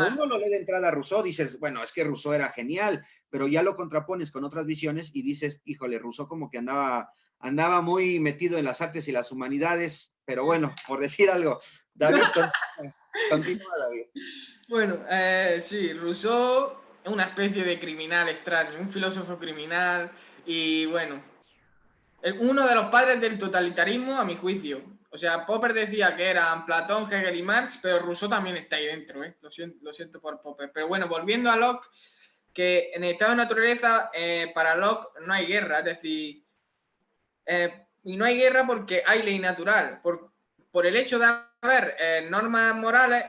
uno lo lee de entrada a Rousseau, dices, bueno, es que Rousseau era genial, pero ya lo contrapones con otras visiones y dices, híjole, Rousseau como que andaba muy metido en las artes y las humanidades, pero bueno, por decir algo, David, continúa, David. Bueno, sí, Rousseau una especie de criminal extraño, un filósofo criminal y bueno, uno de los padres del totalitarismo a mi juicio. O sea, Popper decía que eran Platón, Hegel y Marx, pero Rousseau también está ahí dentro, ¿eh? Lo siento por Popper. Pero bueno, volviendo a Locke, que en el estado de naturaleza, para Locke no hay guerra, es decir, y no hay guerra porque hay ley natural. Por el hecho de haber normas morales,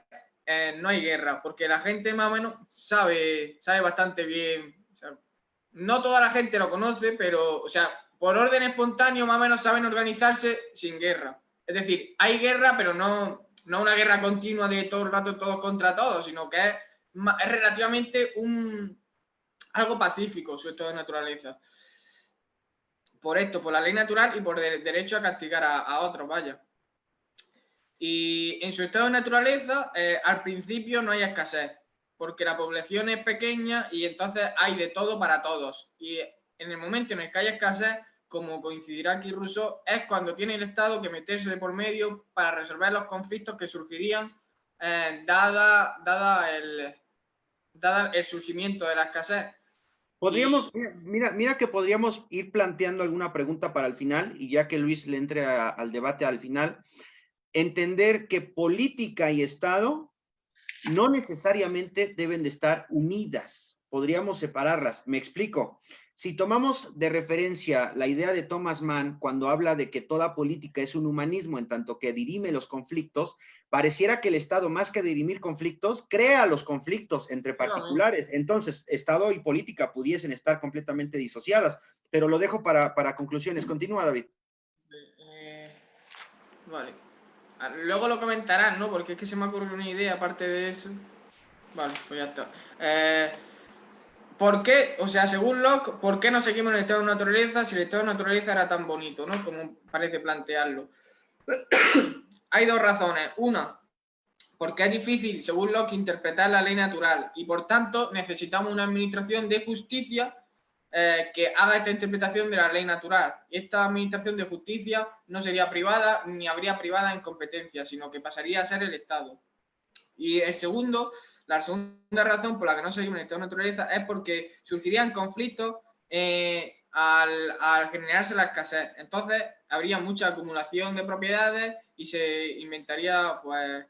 no hay guerra, porque la gente más o menos sabe bastante bien. O sea, no toda la gente lo conoce, pero, o sea, por orden espontáneo más o menos saben organizarse sin guerra. Es decir, hay guerra, pero no una guerra continua de todo el rato todos contra todos, sino que es relativamente algo pacífico su estado de naturaleza. Por esto, por la ley natural y por derecho a castigar a otros, vaya. Y en su estado de naturaleza, al principio no hay escasez, porque la población es pequeña y entonces hay de todo para todos. Y en el momento en el que hay escasez, como coincidirá aquí Rousseau, es cuando tiene el Estado que meterse de por medio para resolver los conflictos que surgirían dada el surgimiento de la escasez. Podríamos, mira que podríamos ir planteando alguna pregunta para el final, y ya que Luis le entre al debate al final, entender que política y Estado no necesariamente deben de estar unidas, podríamos separarlas. Me explico. Si tomamos de referencia la idea de Thomas Mann cuando habla de que toda política es un humanismo en tanto que dirime los conflictos, pareciera que el Estado, más que dirimir conflictos, crea los conflictos entre particulares. Entonces, Estado y política pudiesen estar completamente disociadas, pero lo dejo para conclusiones. Continúa, David. Vale. Luego lo comentarán, ¿no? Porque es que se me ocurre una idea aparte de eso. Vale, pues ya está. ¿Por qué? O sea, según Locke, ¿por qué no seguimos en el estado de naturaleza si el estado de naturaleza era tan bonito, ¿no? Como parece plantearlo. Hay dos razones. Una, porque es difícil, según Locke, interpretar la ley natural y por tanto necesitamos una administración de justicia que haga esta interpretación de la ley natural. Y esta administración de justicia no sería privada ni habría privada en competencia, sino que pasaría a ser el Estado. Y la segunda razón por la que no seguimos en el estado de naturaleza es porque surgirían conflictos al generarse la escasez. Entonces habría mucha acumulación de propiedades y se inventaría pues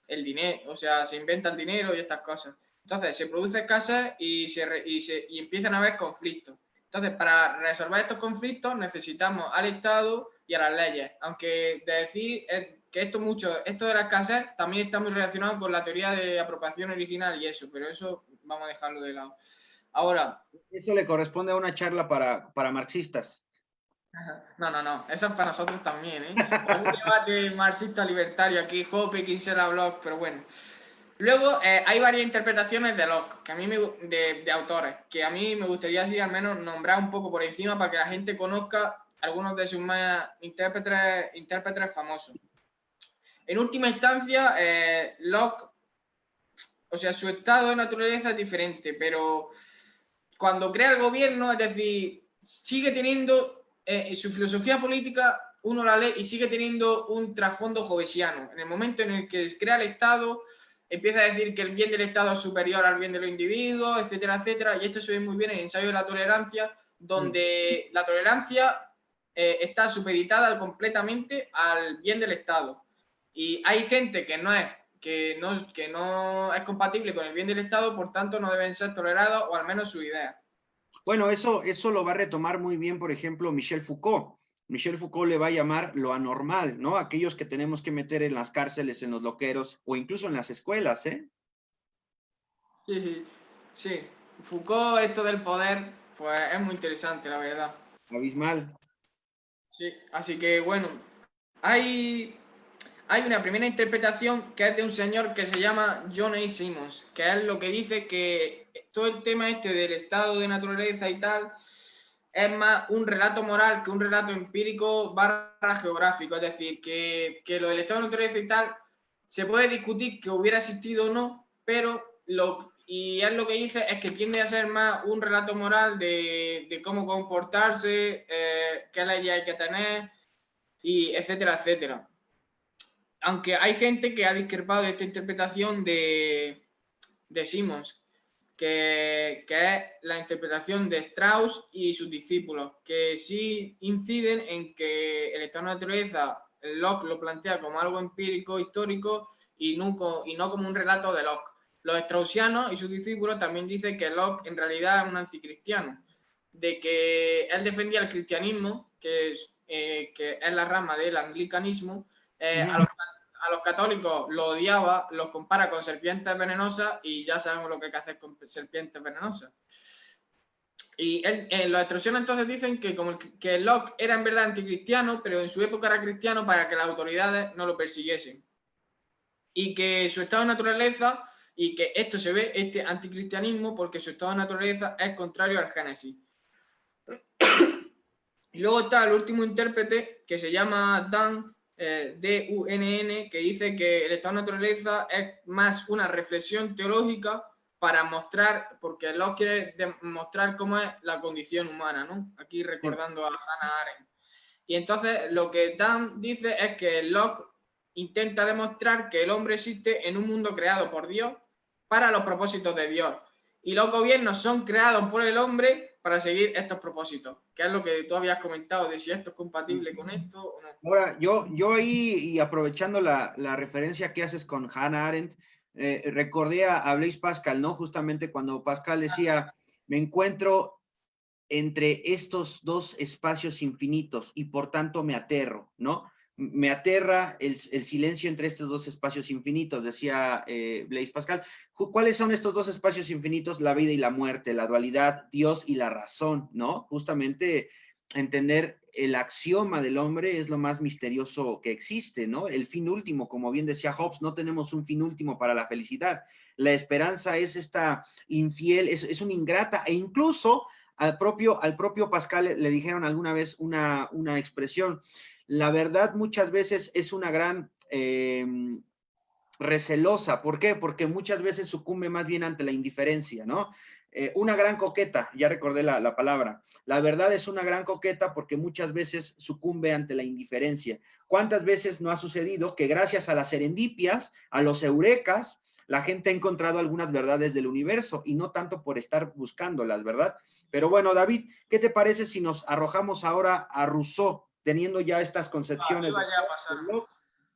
el dinero, o sea, se inventa el dinero y estas cosas. Entonces se produce escasez y empiezan a haber conflictos. Entonces, para resolver estos conflictos necesitamos al Estado y a las leyes, aunque de decir que esto de la escasez también está muy relacionado con la teoría de apropiación original y eso, pero eso vamos a dejarlo de lado. Ahora... Eso le corresponde a una charla para marxistas. No, eso es para nosotros también, ¿eh? Un debate marxista libertario aquí, Hoppe, Kinsella, Bloch, pero bueno. Luego hay varias interpretaciones de Locke, que a mí de autores, que a mí me gustaría así al menos nombrar un poco por encima para que la gente conozca algunos de sus más intérpretes famosos. En última instancia, Locke, o sea, su estado de naturaleza es diferente, pero cuando crea el gobierno, es decir, sigue teniendo su filosofía política, uno la lee y sigue teniendo un trasfondo hobbesiano. En el momento en el que crea el Estado, empieza a decir que el bien del Estado es superior al bien de los individuos, etcétera, etcétera, y esto se ve muy bien en el ensayo de la tolerancia, donde la tolerancia está supeditada completamente al bien del Estado. Y hay gente que no es compatible con el bien del Estado, por tanto no deben ser tolerados, o al menos su idea. Bueno, eso lo va a retomar muy bien, por ejemplo, Michel Foucault. Michel Foucault le va a llamar lo anormal, ¿no? Aquellos que tenemos que meter en las cárceles, en los loqueros o incluso en las escuelas, ¿eh? Sí. Foucault, esto del poder, pues es muy interesante, la verdad. Abismal. Sí, así que bueno, hay una primera interpretación que es de un señor que se llama John A. Simmons, que es lo que dice que todo el tema este del estado de naturaleza y tal es más un relato moral que un relato empírico / geográfico. Es decir, que lo del estado de naturaleza y tal se puede discutir que hubiera existido o no, pero y es lo que dice es que tiende a ser más un relato moral de cómo comportarse, qué leyes hay que tener, y etcétera, etcétera. Aunque hay gente que ha discrepado de esta interpretación de Simmons. que es la interpretación de Strauss y sus discípulos, que sí inciden en que el estado de naturaleza, Locke lo plantea como algo empírico, histórico, y no como un relato de Locke. Los straussianos y sus discípulos también dicen que Locke en realidad es un anticristiano, de que él defendía el cristianismo, que es la rama del anglicanismo. A los católicos lo odiaba, los compara con serpientes venenosas y ya sabemos lo que hay que hacer con serpientes venenosas. Y los straussianos entonces dicen que, que Locke era en verdad anticristiano, pero en su época era cristiano para que las autoridades no lo persiguiesen. Y que su estado de naturaleza, y que esto se ve, este anticristianismo, porque su estado de naturaleza es contrario al Génesis. Y luego está el último intérprete, que se llama Dunn, D-U-N-N, que dice que el estado de naturaleza es más una reflexión teológica para mostrar, porque Locke quiere demostrar cómo es la condición humana, ¿no? Aquí recordando a Hannah Arendt. Y entonces lo que Dunn dice es que Locke intenta demostrar que el hombre existe en un mundo creado por Dios para los propósitos de Dios. Y los gobiernos son creados por el hombre para seguir estos propósitos, que es lo que tú habías comentado, de si esto es compatible con esto o no. Ahora, yo ahí, y aprovechando la referencia que haces con Hannah Arendt, recordé a Blaise Pascal, ¿no? Justamente cuando Pascal decía, me encuentro entre estos dos espacios infinitos y por tanto me aterro, ¿no? Me aterra el silencio entre estos dos espacios infinitos, decía Blaise Pascal. ¿Cuáles son estos dos espacios infinitos? La vida y la muerte, la dualidad, Dios y la razón, ¿no? Justamente entender el axioma del hombre es lo más misterioso que existe, ¿no? El fin último, como bien decía Hobbes, no tenemos un fin último para la felicidad. La esperanza es esta infiel, es una ingrata, e incluso al propio Pascal le dijeron alguna vez una expresión. La verdad muchas veces es una gran recelosa. ¿Por qué? Porque muchas veces sucumbe más bien ante la indiferencia, ¿no? Una gran coqueta, ya recordé la palabra. La verdad es una gran coqueta porque muchas veces sucumbe ante la indiferencia. ¿Cuántas veces no ha sucedido que gracias a las serendipias, a los eurekas, la gente ha encontrado algunas verdades del universo y no tanto por estar buscándolas, ¿verdad? Pero bueno, David, ¿qué te parece si nos arrojamos ahora a Rousseau, teniendo ya estas concepciones?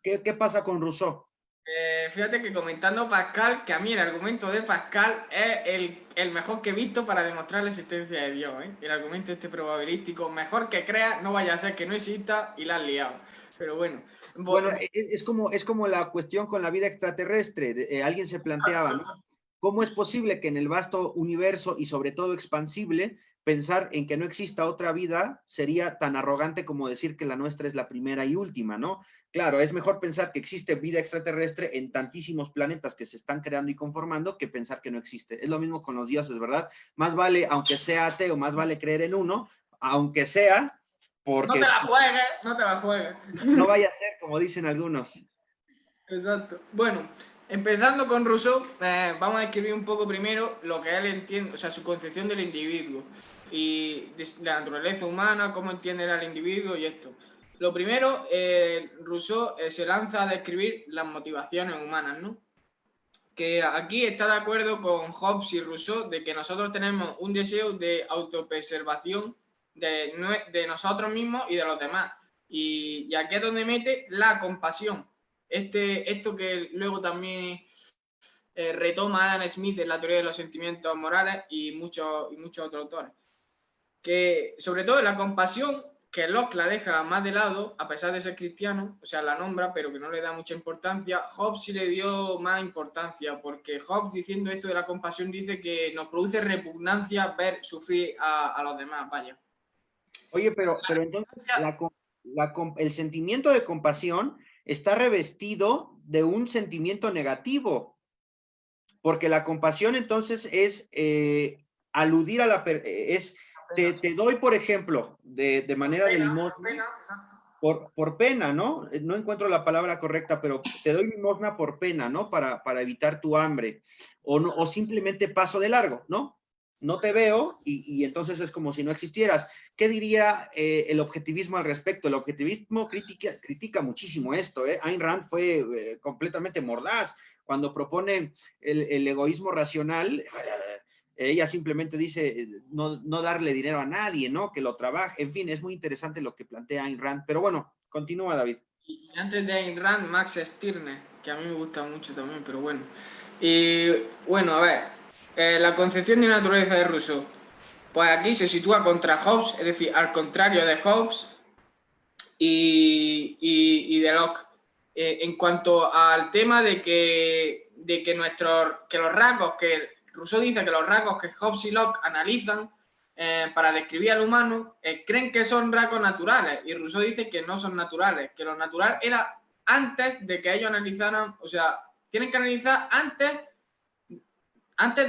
¿Qué pasa con Rousseau? Fíjate que comentando Pascal, que a mí el argumento de Pascal es el mejor que he visto para demostrar la existencia de Dios, ¿eh? El argumento este probabilístico, mejor que creas, no vaya a ser que no exista y la has liado. Pero bueno. Bueno, es como la cuestión con la vida extraterrestre. Alguien se planteaba, ¿no? ¿Cómo es posible que en el vasto universo y sobre todo expansible, pensar en que no exista otra vida sería tan arrogante como decir que la nuestra es la primera y última, ¿no? Claro, es mejor pensar que existe vida extraterrestre en tantísimos planetas que se están creando y conformando que pensar que no existe. Es lo mismo con los dioses, ¿verdad? Más vale, aunque sea ateo, más vale creer en uno, aunque sea porque... No te la juegues, no te la juegues. No vaya a ser como dicen algunos. Exacto. Bueno, empezando con Rousseau, vamos a describir un poco primero lo que él entiende, o sea, su concepción del individuo y de la naturaleza humana, cómo entiende al individuo y esto. Lo primero, Rousseau se lanza a describir las motivaciones humanas, ¿no? Que aquí está de acuerdo con Hobbes y Rousseau de que nosotros tenemos un deseo de autopreservación de nosotros mismos y de los demás. Y aquí es donde mete la compasión. Esto que luego también retoma Adam Smith en la teoría de los sentimientos morales y muchos otros autores. Que sobre todo la compasión, que Locke la deja más de lado, a pesar de ser cristiano, o sea, la nombra, pero que no le da mucha importancia. Hobbes sí le dio más importancia, porque Hobbes, diciendo esto de la compasión, dice que nos produce repugnancia ver sufrir a los demás, vaya. Oye, pero entonces el sentimiento de compasión está revestido de un sentimiento negativo, porque la compasión entonces es aludir a te doy, por ejemplo, de manera de limosna, por pena, ¿no? No encuentro la palabra correcta, pero te doy limosna por pena, ¿no? Para evitar tu hambre, o simplemente paso de largo, ¿no? No te veo y entonces es como si no existieras. ¿Qué diría el objetivismo al respecto? El objetivismo critica muchísimo esto, ¿eh? Ayn Rand fue completamente mordaz cuando propone el egoísmo racional. Ella simplemente dice no darle dinero a nadie, ¿no? Que lo trabaje. En fin, es muy interesante lo que plantea Ayn Rand. Pero bueno, continúa, David. Y antes de Ayn Rand, Max Stirner, que a mí me gusta mucho también, pero bueno. Y bueno, a ver, la concepción de naturaleza de Rousseau. Pues aquí se sitúa contra Hobbes, es decir, al contrario de Hobbes y de Locke. En cuanto al tema de que los rasgos que Rousseau dice que los rasgos que Hobbes y Locke analizan para describir al humano creen que son rasgos naturales, y Rousseau dice que no son naturales, que lo natural era antes de que ellos analizaran, o sea, tienen que analizar antes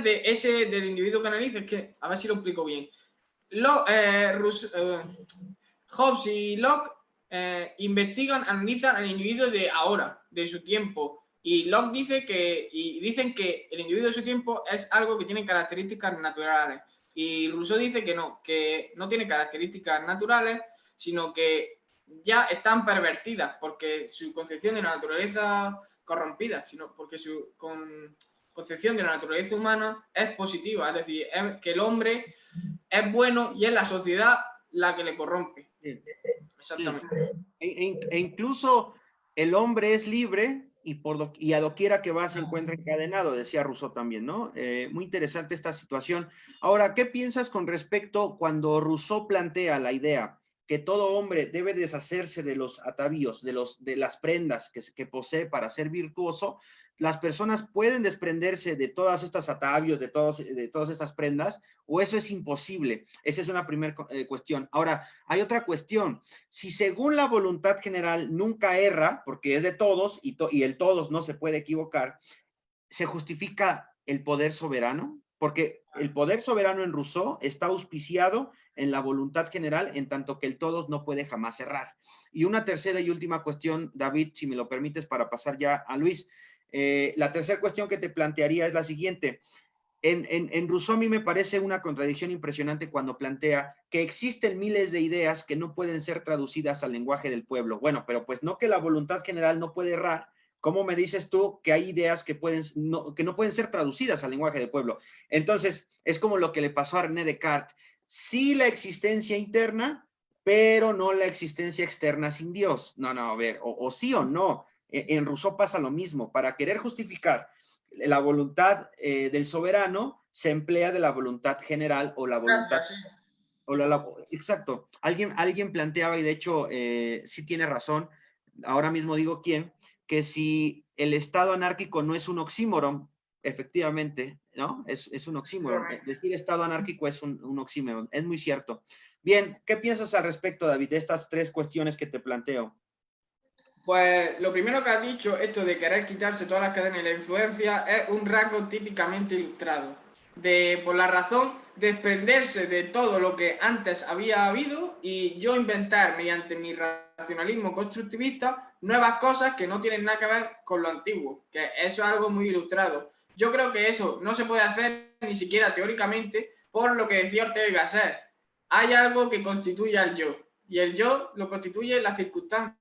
del individuo que analice. Es que, a ver si lo explico bien. Hobbes y Locke investigan, analizan al individuo de ahora, de su tiempo, y Locke dicen que el individuo de su tiempo es algo que tiene características naturales, y Rousseau dice que no tiene características naturales, sino que ya están pervertidas, porque su concepción de la naturaleza corrompida, sino porque su concepción de la naturaleza humana es positiva, es decir, es que el hombre es bueno y es la sociedad la que le corrompe. Sí. Exactamente. E incluso el hombre es libre y a doquiera que va se encuentra encadenado, decía Rousseau también, ¿no? Muy interesante esta situación. Ahora, ¿qué piensas con respecto cuando Rousseau plantea la idea que todo hombre debe deshacerse de los atavíos, de las prendas que posee para ser virtuoso? ¿Las personas pueden desprenderse de todas estas atavios, de todas estas prendas, o eso es imposible? Esa es una primera cuestión. Ahora, hay otra cuestión. Si según la voluntad general nunca erra, porque es de todos y el todos no se puede equivocar, ¿se justifica el poder soberano? Porque el poder soberano en Rousseau está auspiciado en la voluntad general, en tanto que el todos no puede jamás errar. Y una tercera y última cuestión, David, si me lo permites, para pasar ya a Luis. La tercera cuestión que te plantearía es la siguiente. En Rousseau a mí me parece una contradicción impresionante cuando plantea que existen miles de ideas que no pueden ser traducidas al lenguaje del pueblo. Bueno, pero pues no, que la voluntad general no puede errar. ¿Cómo me dices tú que hay ideas que no pueden ser traducidas al lenguaje del pueblo? Entonces, es como lo que le pasó a René Descartes. Sí, la existencia interna, pero no la existencia externa sin Dios. No, a ver, o sí o no. En Rousseau pasa lo mismo. Para querer justificar la voluntad del soberano, se emplea de la voluntad general o la voluntad... Gracias, sí. Exacto. Alguien planteaba, y de hecho sí tiene razón, ahora mismo digo quién, que si el Estado anárquico no es un oxímoron, efectivamente, ¿no? Es un oxímoron. Decir Estado anárquico es un oxímoron, es muy cierto. Bien, ¿qué piensas al respecto, David, de estas tres cuestiones que te planteo? Pues lo primero que has dicho, esto de querer quitarse todas las cadenas de la influencia, es un rasgo típicamente ilustrado. Por la razón de desprenderse de todo lo que antes había habido y yo inventar mediante mi racionalismo constructivista nuevas cosas que no tienen nada que ver con lo antiguo, que eso es algo muy ilustrado. Yo creo que eso no se puede hacer ni siquiera teóricamente, por lo que decía Ortega y Gasset. Hay algo que constituye al yo, y el yo lo constituye la circunstancia,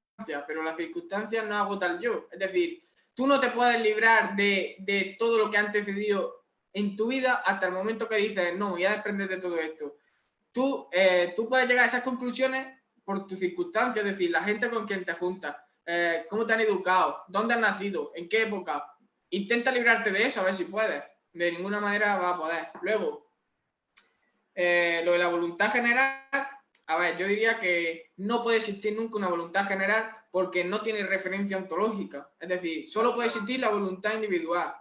pero la circunstancia no agota el yo. Es decir, tú no te puedes librar de todo lo que ha antecedido en tu vida hasta el momento que dices, no, voy a desprender de todo esto. Tú puedes llegar a esas conclusiones por tus circunstancias, es decir, la gente con quien te juntas, cómo te han educado, dónde has nacido, en qué época. Intenta librarte de eso, a ver si puedes. De ninguna manera vas a poder. Luego, lo de la voluntad general, a ver, yo diría que no puede existir nunca una voluntad general porque no tiene referencia ontológica. Es decir, solo puede existir la voluntad individual.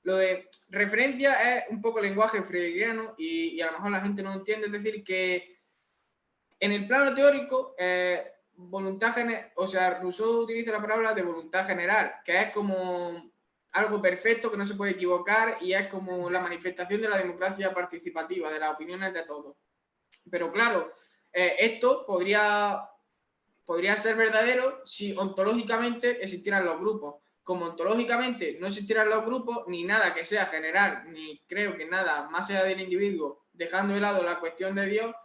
Lo de referencia es un poco lenguaje freudiano y a lo mejor la gente no entiende. Es decir, que en el plano teórico, voluntad general, o sea, Rousseau utiliza la palabra de voluntad general, que es como algo perfecto que no se puede equivocar y es como la manifestación de la democracia participativa, de las opiniones de todos. Pero claro, esto podría ser verdadero si ontológicamente existieran los grupos. Como ontológicamente no existieran los grupos, ni nada que sea general, ni creo que nada más allá del individuo, dejando de lado la cuestión de Dios,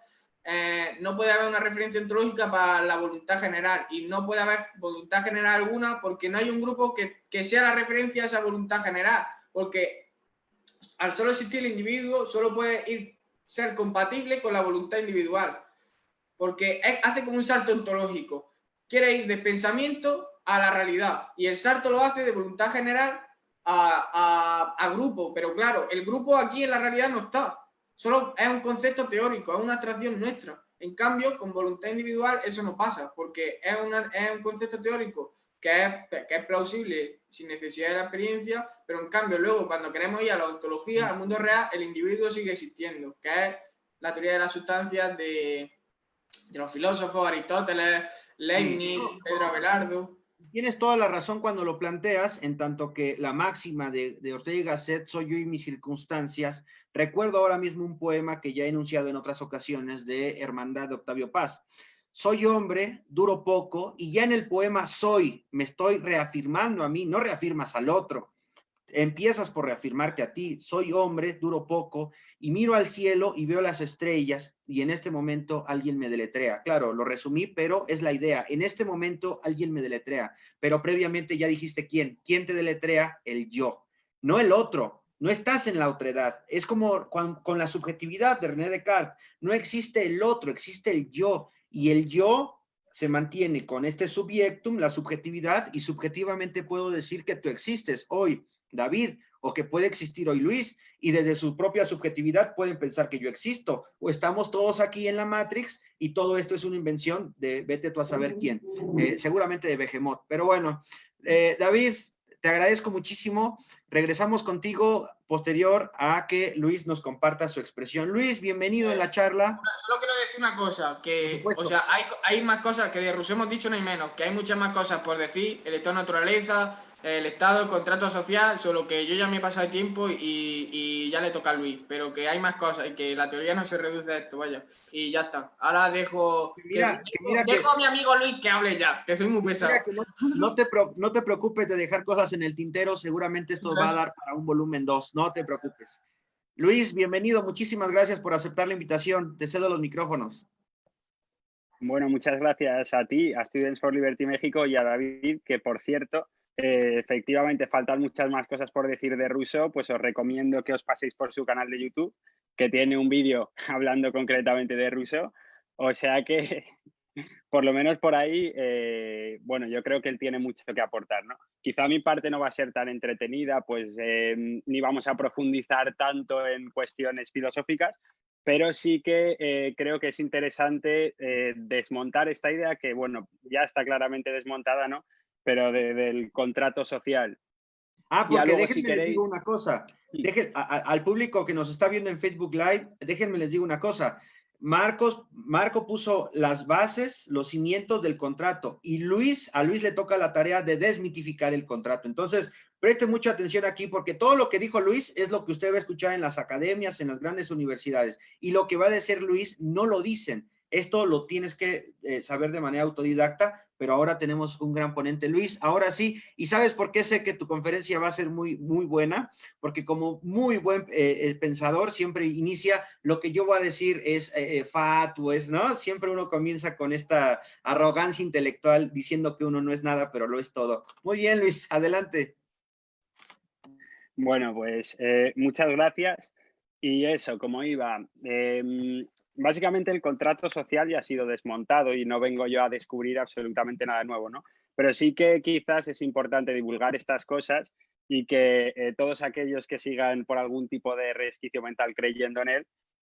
no puede haber una referencia ontológica para la voluntad general, y no puede haber voluntad general alguna porque no hay un grupo que sea la referencia a esa voluntad general, porque al solo existir el individuo, solo puede ser compatible con la voluntad individual, porque hace como un salto ontológico. Quiere ir de pensamiento a la realidad, y el salto lo hace de voluntad general a grupo, pero claro, el grupo aquí en la realidad no está, solo es un concepto teórico, es una abstracción nuestra. En cambio, con voluntad individual eso no pasa, porque es un concepto teórico que es plausible sin necesidad de la experiencia, pero en cambio luego cuando queremos ir a la ontología, al mundo real, el individuo sigue existiendo, que es la teoría de las sustancias de los filósofos, Aristóteles, Leibniz, Pedro Abelardo. Tienes toda la razón cuando lo planteas, en tanto que la máxima de Ortega y Gasset, soy yo y mis circunstancias. Recuerdo ahora mismo un poema que ya he enunciado en otras ocasiones de Hermandad de Octavio Paz. Soy hombre, duro poco, y ya en el poema soy, me estoy reafirmando a mí, no reafirmas al otro. Empiezas por reafirmarte a ti, soy hombre, duro poco, y miro al cielo y veo las estrellas, y en este momento alguien me deletrea. Claro, lo resumí, pero es la idea. En este momento alguien me deletrea, pero previamente ya dijiste quién. ¿Quién te deletrea? El yo, no el otro. No estás en la otredad. Es como con la subjetividad de René Descartes. No existe el otro, existe el yo, y el yo se mantiene con este subjectum, la subjetividad, y subjetivamente puedo decir que tú existes hoy, David, o que puede existir hoy Luis, y desde su propia subjetividad pueden pensar que yo existo, o estamos todos aquí en la Matrix y todo esto es una invención de vete tú a saber quién, seguramente de Behemoth. Pero bueno, David, te agradezco muchísimo. Regresamos contigo posterior a que Luis nos comparta su expresión. Luis, bienvenido en la charla. Solo quiero decir una cosa, que, o sea, hay más cosas que de Rousseau hemos dicho, no hay menos, que hay muchas más cosas por decir, el estado de naturaleza, el estado, el contrato social, solo que yo ya me he pasado el tiempo y ya le toca a Luis, pero que hay más cosas y que la teoría no se reduce a esto, vaya, y ya está. Ahora dejo a mi amigo Luis que hable ya, que soy muy pesado. No te preocupes de dejar cosas en el tintero, seguramente esto va a dar para un volumen 2, no te preocupes. Luis, bienvenido, muchísimas gracias por aceptar la invitación, te cedo los micrófonos. Bueno, muchas gracias a ti, a Students for Liberty México y a David, que por cierto, efectivamente faltan muchas más cosas por decir de Rousseau, pues os recomiendo que os paséis por su canal de YouTube, que tiene un vídeo hablando concretamente de Rousseau, o sea que por lo menos por ahí, bueno, yo creo que él tiene mucho que aportar, ¿no? Quizá mi parte no va a ser tan entretenida, pues ni vamos a profundizar tanto en cuestiones filosóficas, pero sí que creo que es interesante desmontar esta idea que, bueno, ya está claramente desmontada, ¿no? Pero del contrato social. Porque luego, déjenme les digo una cosa, al público que nos está viendo en Facebook Live, déjenme les digo una cosa. Marco puso las bases, los cimientos del contrato y a Luis le toca la tarea de desmitificar el contrato. Entonces, preste mucha atención aquí porque todo lo que dijo Luis es lo que usted va a escuchar en las academias, en las grandes universidades y lo que va a decir Luis no lo dicen. Esto lo tienes que saber de manera autodidacta, pero ahora tenemos un gran ponente, Luis. Ahora sí, ¿y sabes por qué sé que tu conferencia va a ser muy, muy buena? Porque como muy buen pensador, siempre inicia, lo que yo voy a decir es fatuo, ¿no? Siempre uno comienza con esta arrogancia intelectual diciendo que uno no es nada, pero lo es todo. Muy bien, Luis, adelante. Bueno, pues muchas gracias. Y eso, como iba, básicamente el contrato social ya ha sido desmontado y no vengo yo a descubrir absolutamente nada nuevo, ¿no? Pero sí que quizás es importante divulgar estas cosas y que todos aquellos que sigan por algún tipo de resquicio mental creyendo en él,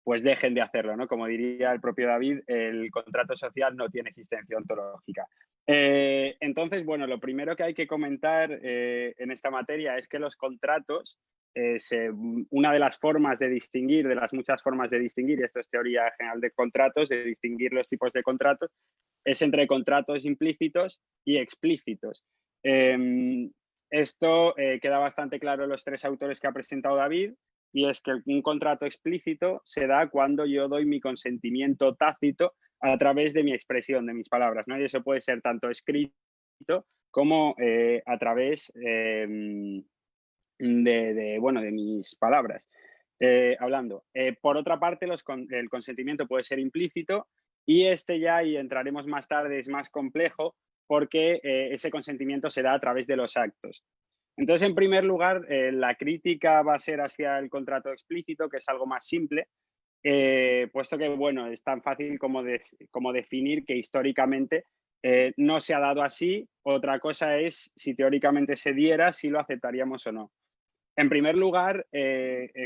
pues dejen de hacerlo, ¿no? Como diría el propio David, el contrato social no tiene existencia ontológica. Entonces, bueno, lo primero que hay que comentar en esta materia es que los contratos, una de las formas de distinguir, de las muchas formas de distinguir, y esto es teoría general de contratos, de distinguir los tipos de contratos, es entre contratos implícitos y explícitos. Esto queda bastante claro en los tres autores que ha presentado David, y es que un contrato explícito se da cuando yo doy mi consentimiento tácito a través de mi expresión, de mis palabras, ¿no? Y eso puede ser tanto escrito como a través de mis palabras, hablando. Por otra parte, el consentimiento puede ser implícito y y entraremos más tarde, es más complejo porque ese consentimiento se da a través de los actos. Entonces, en primer lugar, la crítica va a ser hacia el contrato explícito, que es algo más simple, puesto que, bueno, es tan fácil como definir que históricamente no se ha dado así. Otra cosa es, si teóricamente se diera, si lo aceptaríamos o no. En primer lugar,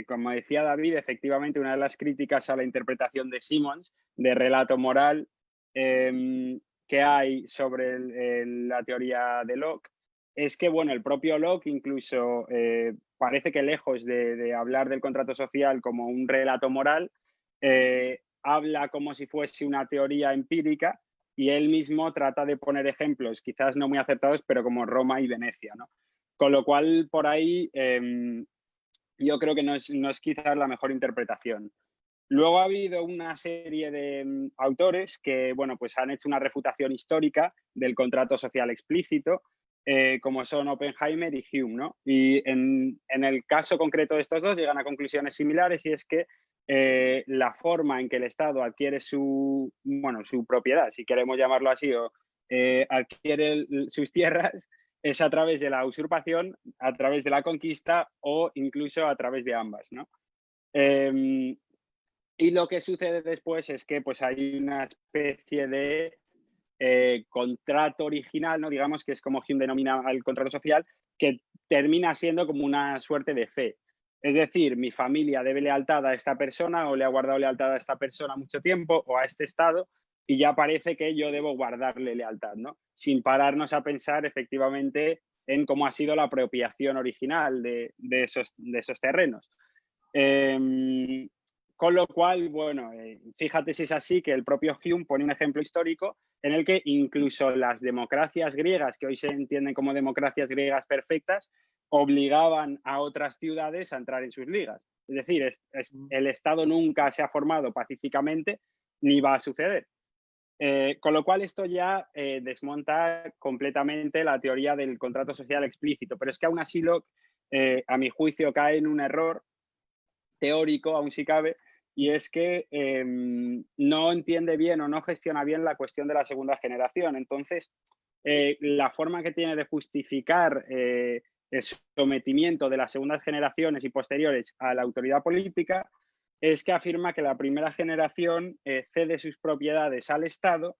como decía David, efectivamente una de las críticas a la interpretación de Simons, de relato moral, que hay sobre la teoría de Locke, es que, bueno, el propio Locke incluso parece que lejos de hablar del contrato social como un relato moral, habla como si fuese una teoría empírica y él mismo trata de poner ejemplos, quizás no muy acertados, pero como Roma y Venecia, ¿no? Con lo cual, por ahí, yo creo que no es quizás la mejor interpretación. Luego ha habido una serie de autores que, bueno, pues han hecho una refutación histórica del contrato social explícito, como son Oppenheimer y Hume, ¿no? Y en el caso concreto de estos dos llegan a conclusiones similares, y es que la forma en que el Estado adquiere su propiedad, si queremos llamarlo así, o adquiere sus tierras, es a través de la usurpación, a través de la conquista o incluso a través de ambas, ¿no? Y lo que sucede después es que pues, hay una especie de contrato original, ¿no? Digamos que es como Hume denomina al contrato social, que termina siendo como una suerte de fe. Es decir, mi familia debe lealtad a esta persona o le ha guardado lealtad a esta persona mucho tiempo o a este Estado, y ya parece que yo debo guardarle lealtad, ¿no? Sin pararnos a pensar efectivamente en cómo ha sido la apropiación original de esos terrenos. Con lo cual, bueno, fíjate si es así, que el propio Hume pone un ejemplo histórico en el que incluso las democracias griegas, que hoy se entienden como democracias griegas perfectas, obligaban a otras ciudades a entrar en sus ligas. Es decir, el Estado nunca se ha formado pacíficamente ni va a suceder. Con lo cual esto ya desmonta completamente la teoría del contrato social explícito, pero es que aún así Locke, a mi juicio, cae en un error teórico, aún si cabe, y es que no entiende bien o no gestiona bien la cuestión de la segunda generación. Entonces, la forma que tiene de justificar el sometimiento de las segundas generaciones y posteriores a la autoridad política es que afirma que la primera generación cede sus propiedades al Estado,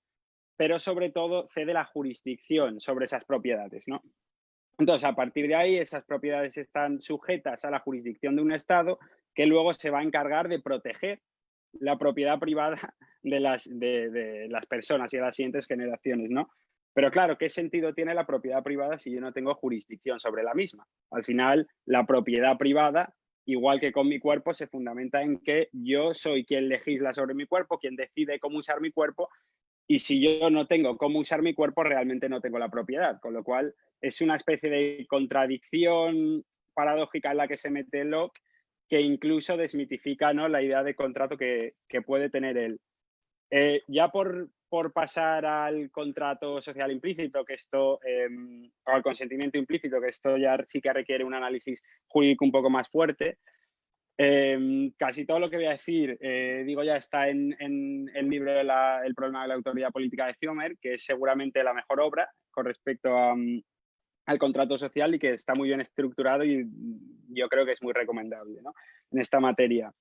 pero sobre todo cede la jurisdicción sobre esas propiedades, ¿no? Entonces, a partir de ahí, esas propiedades están sujetas a la jurisdicción de un Estado que luego se va a encargar de proteger la propiedad privada de las personas y de las siguientes generaciones, ¿no? Pero claro, ¿qué sentido tiene la propiedad privada si yo no tengo jurisdicción sobre la misma? Al final, la propiedad privada, igual que con mi cuerpo, se fundamenta en que yo soy quien legisla sobre mi cuerpo, quien decide cómo usar mi cuerpo, y si yo no tengo cómo usar mi cuerpo, realmente no tengo la propiedad, con lo cual es una especie de contradicción paradójica en la que se mete Locke, que incluso desmitifica, ¿no?, la idea de contrato que puede tener él. Ya por pasar al contrato social implícito, que esto, o al consentimiento implícito, que esto ya sí que requiere un análisis jurídico un poco más fuerte. Casi todo lo que voy a decir, digo, ya está en el libro El problema de la autoridad política de Hume, que es seguramente la mejor obra con respecto al contrato social y que está muy bien estructurado, y yo creo que es muy recomendable, ¿no?, en esta materia.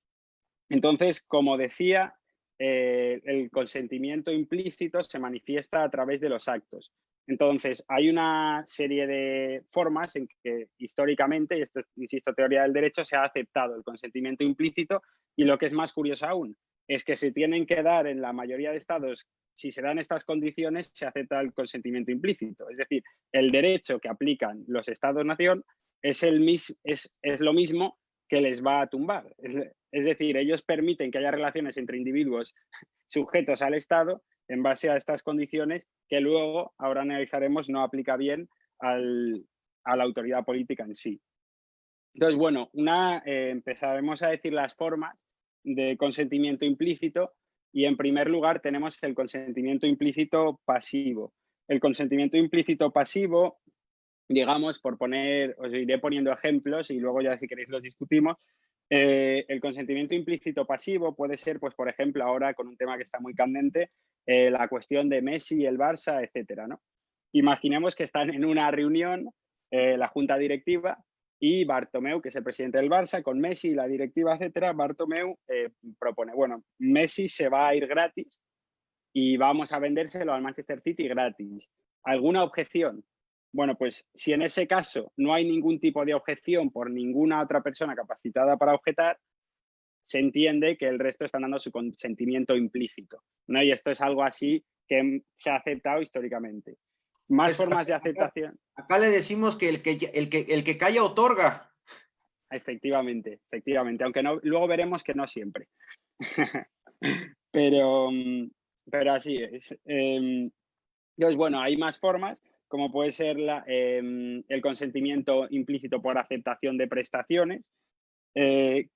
Entonces, como decía, el consentimiento implícito se manifiesta a través de los actos. Entonces, hay una serie de formas en que históricamente, y esto es, insisto, teoría del derecho, se ha aceptado el consentimiento implícito, y lo que es más curioso aún es que se tienen que dar en la mayoría de estados, si se dan estas condiciones, se acepta el consentimiento implícito. Es decir, el derecho que aplican los estados-nación es lo mismo que les va a tumbar. Es decir, ellos permiten que haya relaciones entre individuos sujetos al Estado en base a estas condiciones que luego, ahora analizaremos, no aplica bien a la autoridad política en sí. Entonces, bueno, empezaremos a decir las formas de consentimiento implícito, y en primer lugar tenemos el consentimiento implícito pasivo. El consentimiento implícito pasivo, digamos, os iré poniendo ejemplos y luego ya si queréis los discutimos. El consentimiento implícito pasivo puede ser, pues, por ejemplo, ahora con un tema que está muy candente, la cuestión de Messi y el Barça, etcétera, ¿no? Imaginemos que están en una reunión la junta directiva, y Bartomeu, que es el presidente del Barça, con Messi, la directiva, etcétera. Bartomeu propone, bueno, Messi se va a ir gratis y vamos a vendérselo al Manchester City gratis. ¿Alguna objeción? Bueno, pues si en ese caso no hay ningún tipo de objeción por ninguna otra persona capacitada para objetar, se entiende que el resto están dando su consentimiento implícito, ¿no? Y esto es algo así que se ha aceptado históricamente. Más Pues, formas de aceptación. Acá le decimos que el que calla otorga. Efectivamente, aunque no, luego veremos que no siempre. pero así es. Entonces, bueno, hay más formas, como puede ser el consentimiento implícito por aceptación de prestaciones.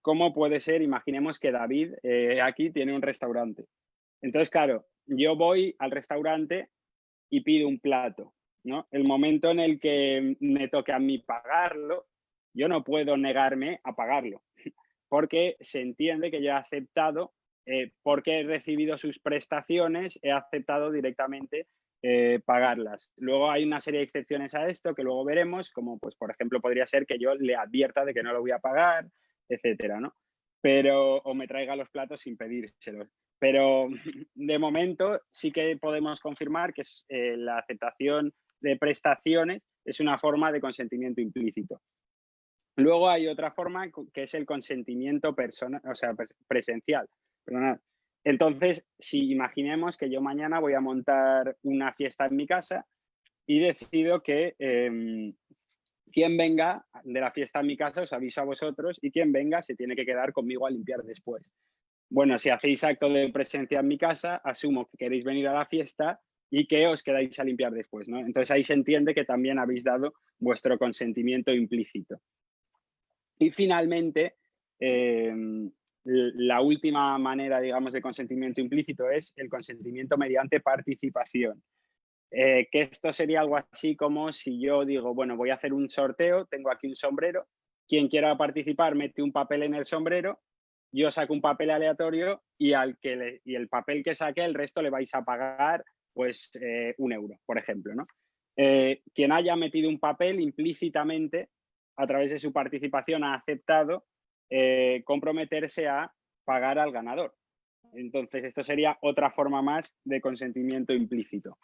¿Cómo puede ser? Imaginemos que David aquí tiene un restaurante. Entonces, claro, yo voy al restaurante y pido un plato, ¿no? El momento en el que me toque a mí pagarlo, yo no puedo negarme a pagarlo, porque se entiende que yo he aceptado, porque he recibido sus prestaciones, he aceptado directamente pagarlas. Luego hay una serie de excepciones a esto que luego veremos, como pues por ejemplo podría ser que yo le advierta de que no lo voy a pagar, etcétera, ¿no? Pero, o me traiga los platos sin pedírselos. Pero de momento sí que podemos confirmar que la aceptación de prestaciones es una forma de consentimiento implícito. Luego hay otra forma que es el consentimiento presencial. Perdonad. Entonces, si imaginemos que yo mañana voy a montar una fiesta en mi casa y decido que quien venga de la fiesta en mi casa os aviso a vosotros y quien venga se tiene que quedar conmigo a limpiar después. Bueno, si hacéis acto de presencia en mi casa, asumo que queréis venir a la fiesta y que os quedáis a limpiar después, ¿no? Entonces ahí se entiende que también habéis dado vuestro consentimiento implícito. Y finalmente, la última manera, digamos, de consentimiento implícito es el consentimiento mediante participación. Que esto sería algo así como si yo digo, bueno, voy a hacer un sorteo, tengo aquí un sombrero, quien quiera participar mete un papel en el sombrero, yo saco un papel aleatorio y el papel que saque, el resto le vais a pagar pues 1 euro, por ejemplo, ¿no? Quien haya metido un papel implícitamente, a través de su participación, ha aceptado comprometerse a pagar al ganador. Entonces, esto sería otra forma más de consentimiento implícito.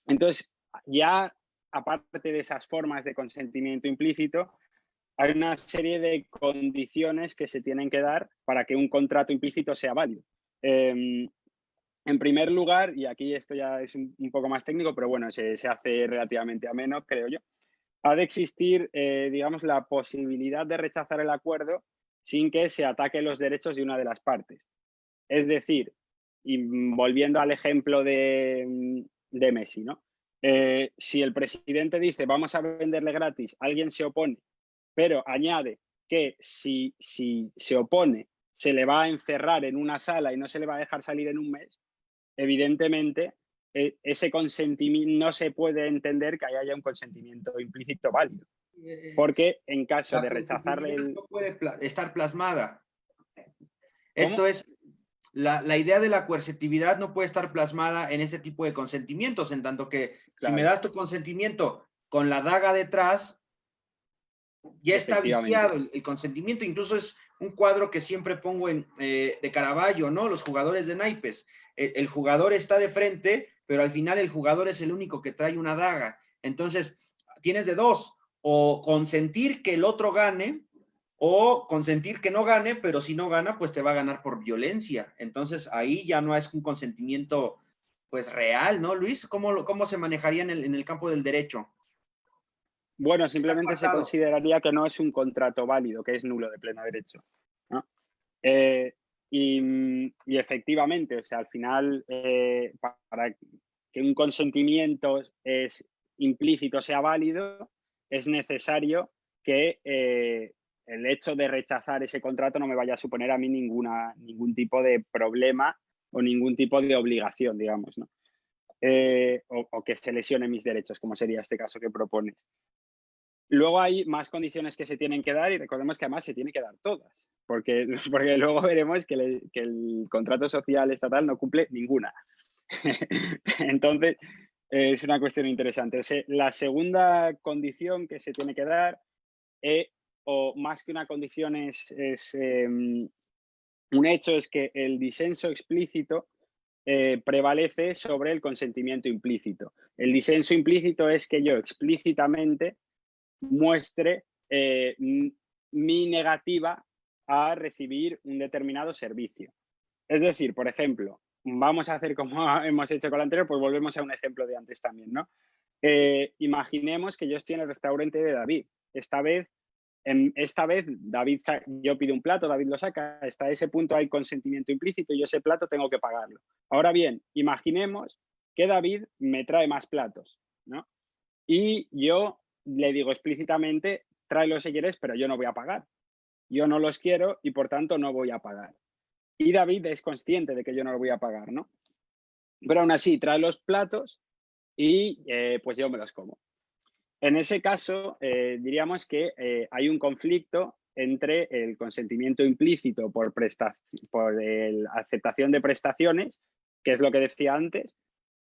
Entonces, ya aparte de esas formas de consentimiento implícito, hay una serie de condiciones que se tienen que dar para que un contrato implícito sea válido. En primer lugar, y aquí esto ya es un poco más técnico, pero bueno, se hace relativamente ameno, creo yo, ha de existir, digamos, la posibilidad de rechazar el acuerdo sin que se ataquen los derechos de una de las partes. Es decir, y volviendo al ejemplo de Messi, ¿no? Si el presidente dice vamos a venderle gratis, alguien se opone, pero añade que si se opone se le va a encerrar en una sala y no se le va a dejar salir en un mes, evidentemente ese consentimiento no se puede entender que haya un consentimiento implícito válido. Porque en caso de rechazarle no puede estar plasmada. Esto es, la idea de la coercitividad no puede estar plasmada en ese tipo de consentimientos, en tanto que si me das tu consentimiento con la daga detrás, ya está viciado el consentimiento. Incluso es un cuadro que siempre pongo de Caravaggio, ¿no? Los jugadores de naipes. El jugador está de frente, pero al final el jugador es el único que trae una daga. Entonces, tienes de dos, o consentir que el otro gane, o consentir que no gane, pero si no gana, pues te va a ganar por violencia. Entonces, ahí ya no es un consentimiento, pues, real, ¿no, Luis? ¿Cómo se manejaría en el campo del derecho? Bueno, simplemente se consideraría que no es un contrato válido, que es nulo de pleno derecho, ¿no? Y efectivamente, o sea, al final, para que un consentimiento implícito sea válido, es necesario que el hecho de rechazar ese contrato no me vaya a suponer a mí ningún tipo de problema o ningún tipo de obligación, digamos, ¿no? O que se lesione mis derechos, como sería este caso que propones. Luego hay más condiciones que se tienen que dar y recordemos que además se tienen que dar todas, porque luego veremos que el contrato social estatal no cumple ninguna. Entonces, Es una cuestión interesante. La segunda condición que se tiene que dar, o más que una condición un hecho, es que el disenso explícito prevalece sobre el consentimiento implícito. El disenso implícito es que yo explícitamente muestre mi negativa a recibir un determinado servicio. Es decir, por ejemplo, vamos a hacer como hemos hecho con la anterior, pues volvemos a un ejemplo de antes también, ¿no? Imaginemos que yo estoy en el restaurante de David. Esta vez David, yo pido un plato, David lo saca, hasta ese punto hay consentimiento implícito y yo ese plato tengo que pagarlo. Ahora bien, imaginemos que David me trae más platos, ¿no? Y yo le digo explícitamente, tráelos si quieres, pero yo no voy a pagar. Yo no los quiero y por tanto no voy a pagar. Y David es consciente de que yo no lo voy a pagar, ¿no? Pero aún así trae los platos y pues yo me los como. En ese caso, diríamos que hay un conflicto entre el consentimiento implícito por la aceptación de prestaciones, que es lo que decía antes,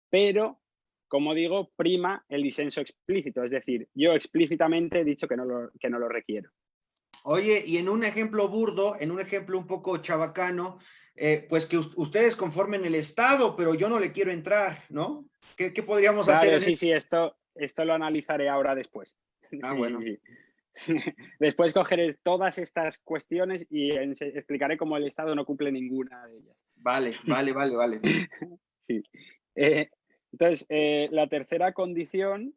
pero, como digo, prima el disenso explícito, es decir, yo explícitamente he dicho que no lo requiero. Oye, y en un ejemplo burdo, en un ejemplo un poco chabacano, pues que ustedes conformen el Estado, pero yo no le quiero entrar, ¿no? ¿Qué podríamos hacer Claro, en sí, esto lo analizaré ahora después. Ah, bueno. Sí. Después cogeré todas estas cuestiones y explicaré cómo el Estado no cumple ninguna de ellas. Vale. Sí. Entonces, la tercera condición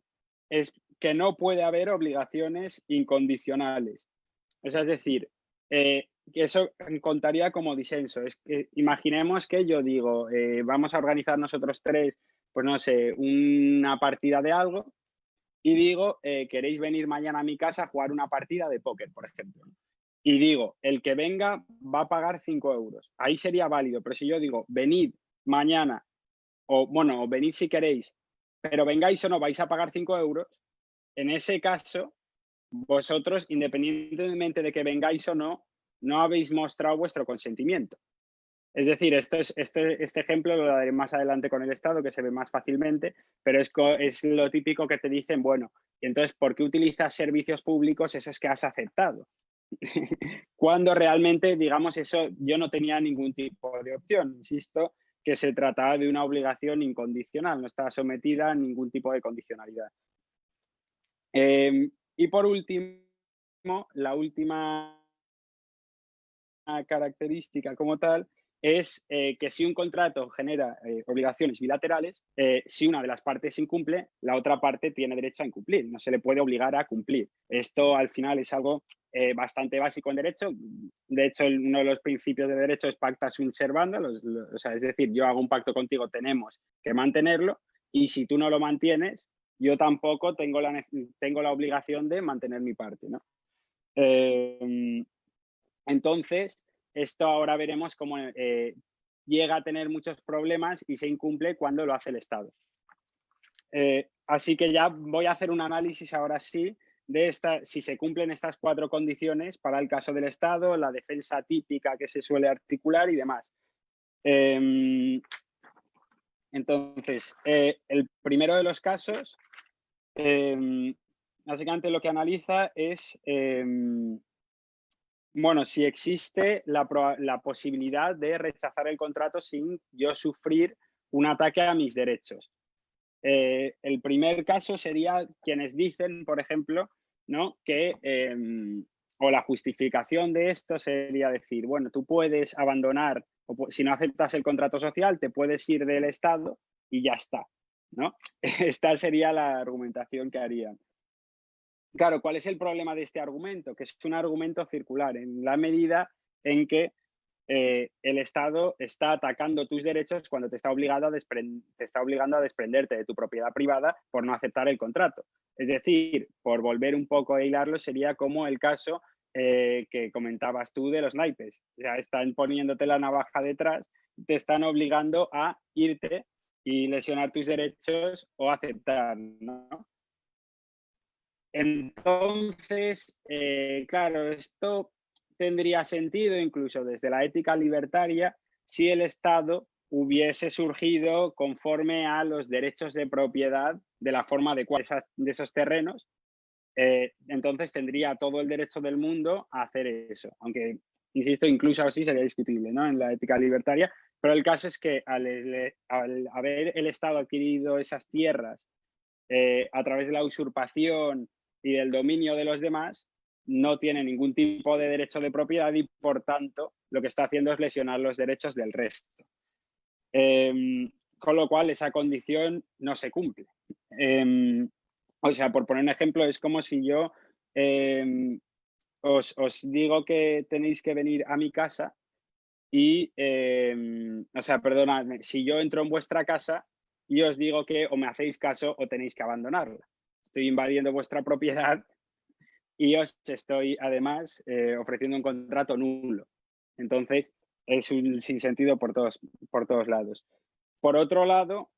es que no puede haber obligaciones incondicionales. O sea, es decir, que eso contaría como disenso. Es que imaginemos que yo digo, vamos a organizar nosotros tres, pues no sé, una partida de algo y digo, queréis venir mañana a mi casa a jugar una partida de póker, por ejemplo. Y digo, el que venga va a pagar 5 euros. Ahí sería válido, pero si yo digo, venid mañana, o bueno, venid si queréis, pero vengáis o no, vais a pagar 5 euros, en ese caso, vosotros, independientemente de que vengáis o no, no habéis mostrado vuestro consentimiento. Es decir, este ejemplo lo daré más adelante con el Estado, que se ve más fácilmente, pero es lo típico que te dicen, bueno, y entonces, ¿por qué utilizas servicios públicos esos que has aceptado? Cuando realmente, digamos, eso yo no tenía ningún tipo de opción. Insisto que se trataba de una obligación incondicional, no estaba sometida a ningún tipo de condicionalidad. Y por último, la última característica como tal es que si un contrato genera obligaciones bilaterales, si una de las partes incumple, la otra parte tiene derecho a incumplir, no se le puede obligar a cumplir. Esto al final es algo bastante básico en derecho. De hecho, uno de los principios de derecho es pacta sunt servanda, o sea, es decir, yo hago un pacto contigo, tenemos que mantenerlo, y si tú no lo mantienes, yo tampoco tengo la obligación de mantener mi parte, ¿no? Entonces, esto ahora veremos cómo llega a tener muchos problemas y se incumple cuando lo hace el Estado. Así que ya voy a hacer un análisis ahora sí de si se cumplen estas 4 condiciones para el caso del Estado, la defensa típica que se suele articular y demás. Entonces, el primero de los casos, básicamente lo que analiza es bueno, si existe la posibilidad de rechazar el contrato sin yo sufrir un ataque a mis derechos. El primer caso sería quienes dicen, por ejemplo, ¿no? que, o la justificación de esto sería decir, bueno, tú puedes abandonar, o si no aceptas el contrato social, te puedes ir del Estado y ya está, ¿no? Esta sería la argumentación que harían. Claro, ¿cuál es el problema de este argumento? Que es un argumento circular, en la medida en que el Estado está atacando tus derechos cuando te está obligando a desprenderte de tu propiedad privada por no aceptar el contrato. Es decir, por volver un poco a hilarlo, sería como el caso que comentabas tú de los naipes. O sea, están poniéndote la navaja detrás, te están obligando a irte y lesionar tus derechos o aceptar, ¿no? Entonces, claro, esto tendría sentido incluso desde la ética libertaria si el Estado hubiese surgido conforme a los derechos de propiedad de la forma adecuada de esos terrenos. Entonces tendría todo el derecho del mundo a hacer eso, aunque, insisto, incluso así sería discutible, ¿no?, en la ética libertaria, pero el caso es que al haber el Estado adquirido esas tierras a través de la usurpación y del dominio de los demás, no tiene ningún tipo de derecho de propiedad y, por tanto, lo que está haciendo es lesionar los derechos del resto. Con lo cual, esa condición no se cumple. O sea, por poner un ejemplo, es como si yo os digo que tenéis que venir a mi casa y, o sea, perdonadme, si yo entro en vuestra casa y os digo que o me hacéis caso o tenéis que abandonarla. Estoy invadiendo vuestra propiedad y os estoy, además, ofreciendo un contrato nulo. Entonces, es un sinsentido por todos lados. Por otro lado,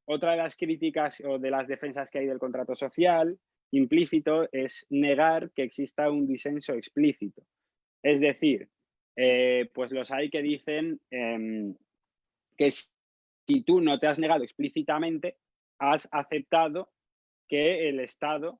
otra de las críticas o de las defensas que hay del contrato social implícito es negar que exista un disenso explícito. Es decir, pues los hay que dicen que si tú no te has negado explícitamente, has aceptado que el Estado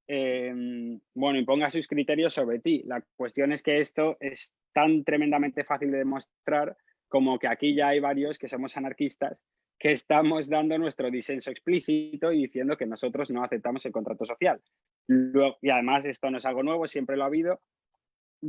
bueno, imponga sus criterios sobre ti. La cuestión es que esto es tan tremendamente fácil de demostrar como que aquí ya hay varios que somos anarquistas que estamos dando nuestro disenso explícito y diciendo que nosotros no aceptamos el contrato social. Luego, y además esto no es algo nuevo, siempre lo ha habido,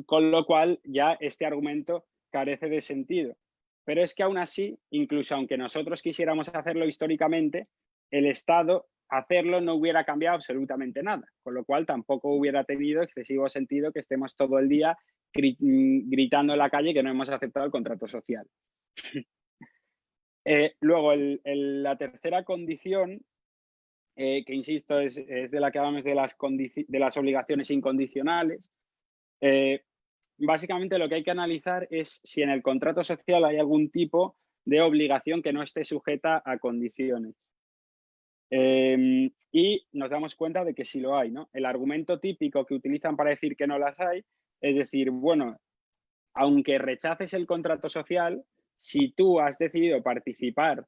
con lo cual ya este argumento carece de sentido. Pero es que aún así, incluso aunque nosotros quisiéramos hacerlo históricamente, el Estado hacerlo no hubiera cambiado absolutamente nada, con lo cual tampoco hubiera tenido excesivo sentido que estemos todo el día gritando en la calle que no hemos aceptado el contrato social. Luego, la tercera condición, que insisto, es de la que hablamos de las obligaciones incondicionales. Básicamente lo que hay que analizar es si en el contrato social hay algún tipo de obligación que no esté sujeta a condiciones. Y nos damos cuenta de que sí lo hay, ¿no? El argumento típico que utilizan para decir que no las hay es decir, bueno, aunque rechaces el contrato social, si tú has decidido participar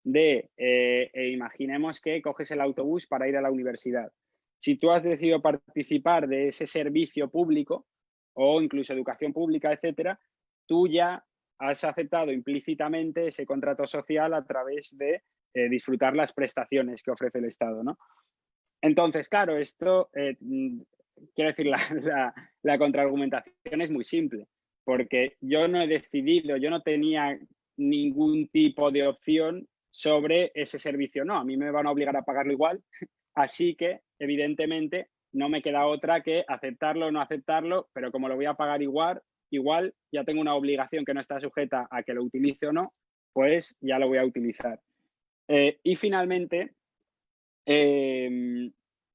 imaginemos que coges el autobús para ir a la universidad. Si tú has decidido participar de ese servicio público o incluso educación pública, etcétera, tú ya has aceptado implícitamente ese contrato social a través de disfrutar las prestaciones que ofrece el Estado, ¿no? Entonces, claro, esto, quiero decir, la contraargumentación es muy simple, porque yo no he decidido, yo no tenía ningún tipo de opción sobre ese servicio. No, a mí me van a obligar a pagarlo igual, así que, evidentemente, no me queda otra que aceptarlo o no aceptarlo, pero como lo voy a pagar igual ya tengo una obligación que no está sujeta a que lo utilice o no, pues ya lo voy a utilizar. Y finalmente,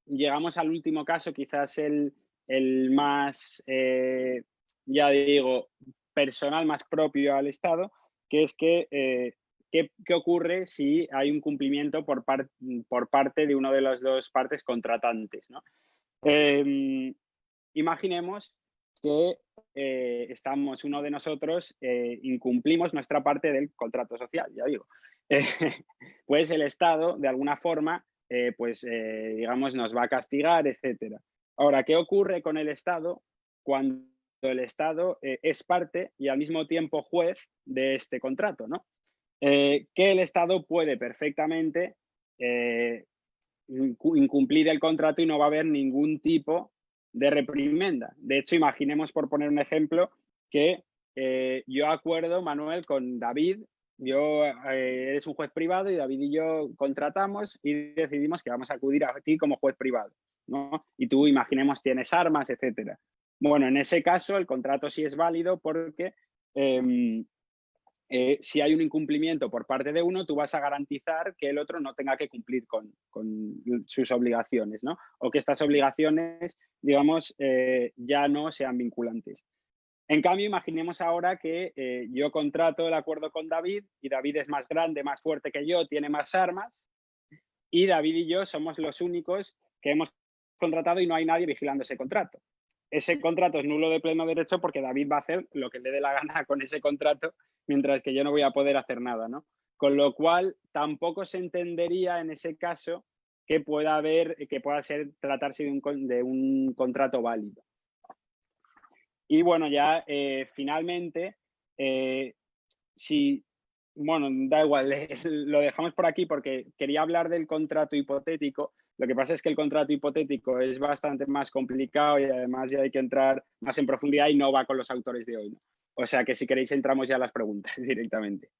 llegamos al último caso, quizás el más, ya digo, personal, más propio al Estado, que es que ¿qué ocurre si hay un cumplimiento por parte de una de las dos partes contratantes, ¿no? Imaginemos que uno de nosotros incumplimos nuestra parte del contrato social, ya digo. Pues el Estado, de alguna forma, digamos, nos va a castigar, etcétera. Ahora, ¿qué ocurre con el Estado cuando el Estado es parte y al mismo tiempo juez de este contrato, ¿no? Que el Estado puede perfectamente incumplir el contrato y no va a haber ningún tipo de reprimenda. De hecho, imaginemos, por poner un ejemplo, que yo acuerdo, Manuel, con David, eres un juez privado y David y yo contratamos y decidimos que vamos a acudir a ti como juez privado, ¿no? Y tú, imaginemos, tienes armas, etcétera. Bueno, en ese caso el contrato sí es válido porque si hay un incumplimiento por parte de uno, tú vas a garantizar que el otro no tenga que cumplir con sus obligaciones, ¿no? O que estas obligaciones, digamos, ya no sean vinculantes. En cambio, imaginemos ahora que yo contrato el acuerdo con David y David es más grande, más fuerte que yo, tiene más armas y David y yo somos los únicos que hemos contratado y no hay nadie vigilando ese contrato. Ese contrato es nulo de pleno derecho porque David va a hacer lo que le dé la gana con ese contrato mientras que yo no voy a poder hacer nada, ¿no? Con lo cual, tampoco se entendería en ese caso que pueda tratarse de un contrato válido. Y bueno, ya finalmente, bueno, da igual, lo dejamos por aquí porque quería hablar del contrato hipotético. Lo que pasa es que el contrato hipotético es bastante más complicado y además ya hay que entrar más en profundidad y no va con los autores de hoy, ¿no? O sea que si queréis entramos ya a las preguntas directamente.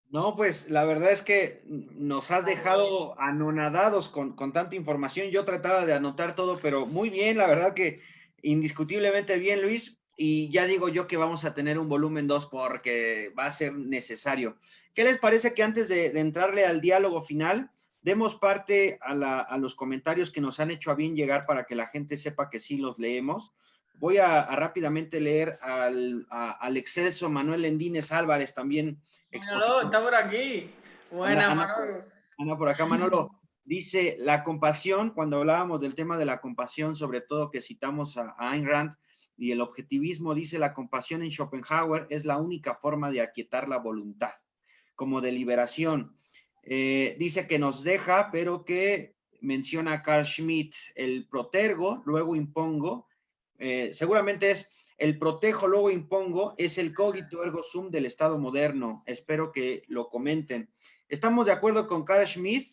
No, pues la verdad es que nos has dejado anonadados con tanta información. Yo trataba de anotar todo, pero muy bien, la verdad que indiscutiblemente bien, Luis. Y ya digo yo que vamos a tener un volumen 2 porque va a ser necesario. ¿Qué les parece que antes de entrarle al diálogo final, demos parte a los comentarios que nos han hecho a bien llegar para que la gente sepa que sí los leemos? Voy a rápidamente leer al excelso Manuel Endínez Álvarez, también Manolo, está por aquí. Buena, Manolo. Anda por acá, Manolo. Dice, la compasión, cuando hablábamos del tema de la compasión, sobre todo que citamos a Ayn Rand, y el objetivismo, dice, la compasión en Schopenhauer es la única forma de aquietar la voluntad, como de liberación. Dice que nos deja, pero que menciona a Carl Schmitt, el protergo, luego impongo, seguramente es el protejo, luego impongo, es el cogito ergo sum del Estado moderno. Espero que lo comenten. Estamos de acuerdo con Carl Schmitt.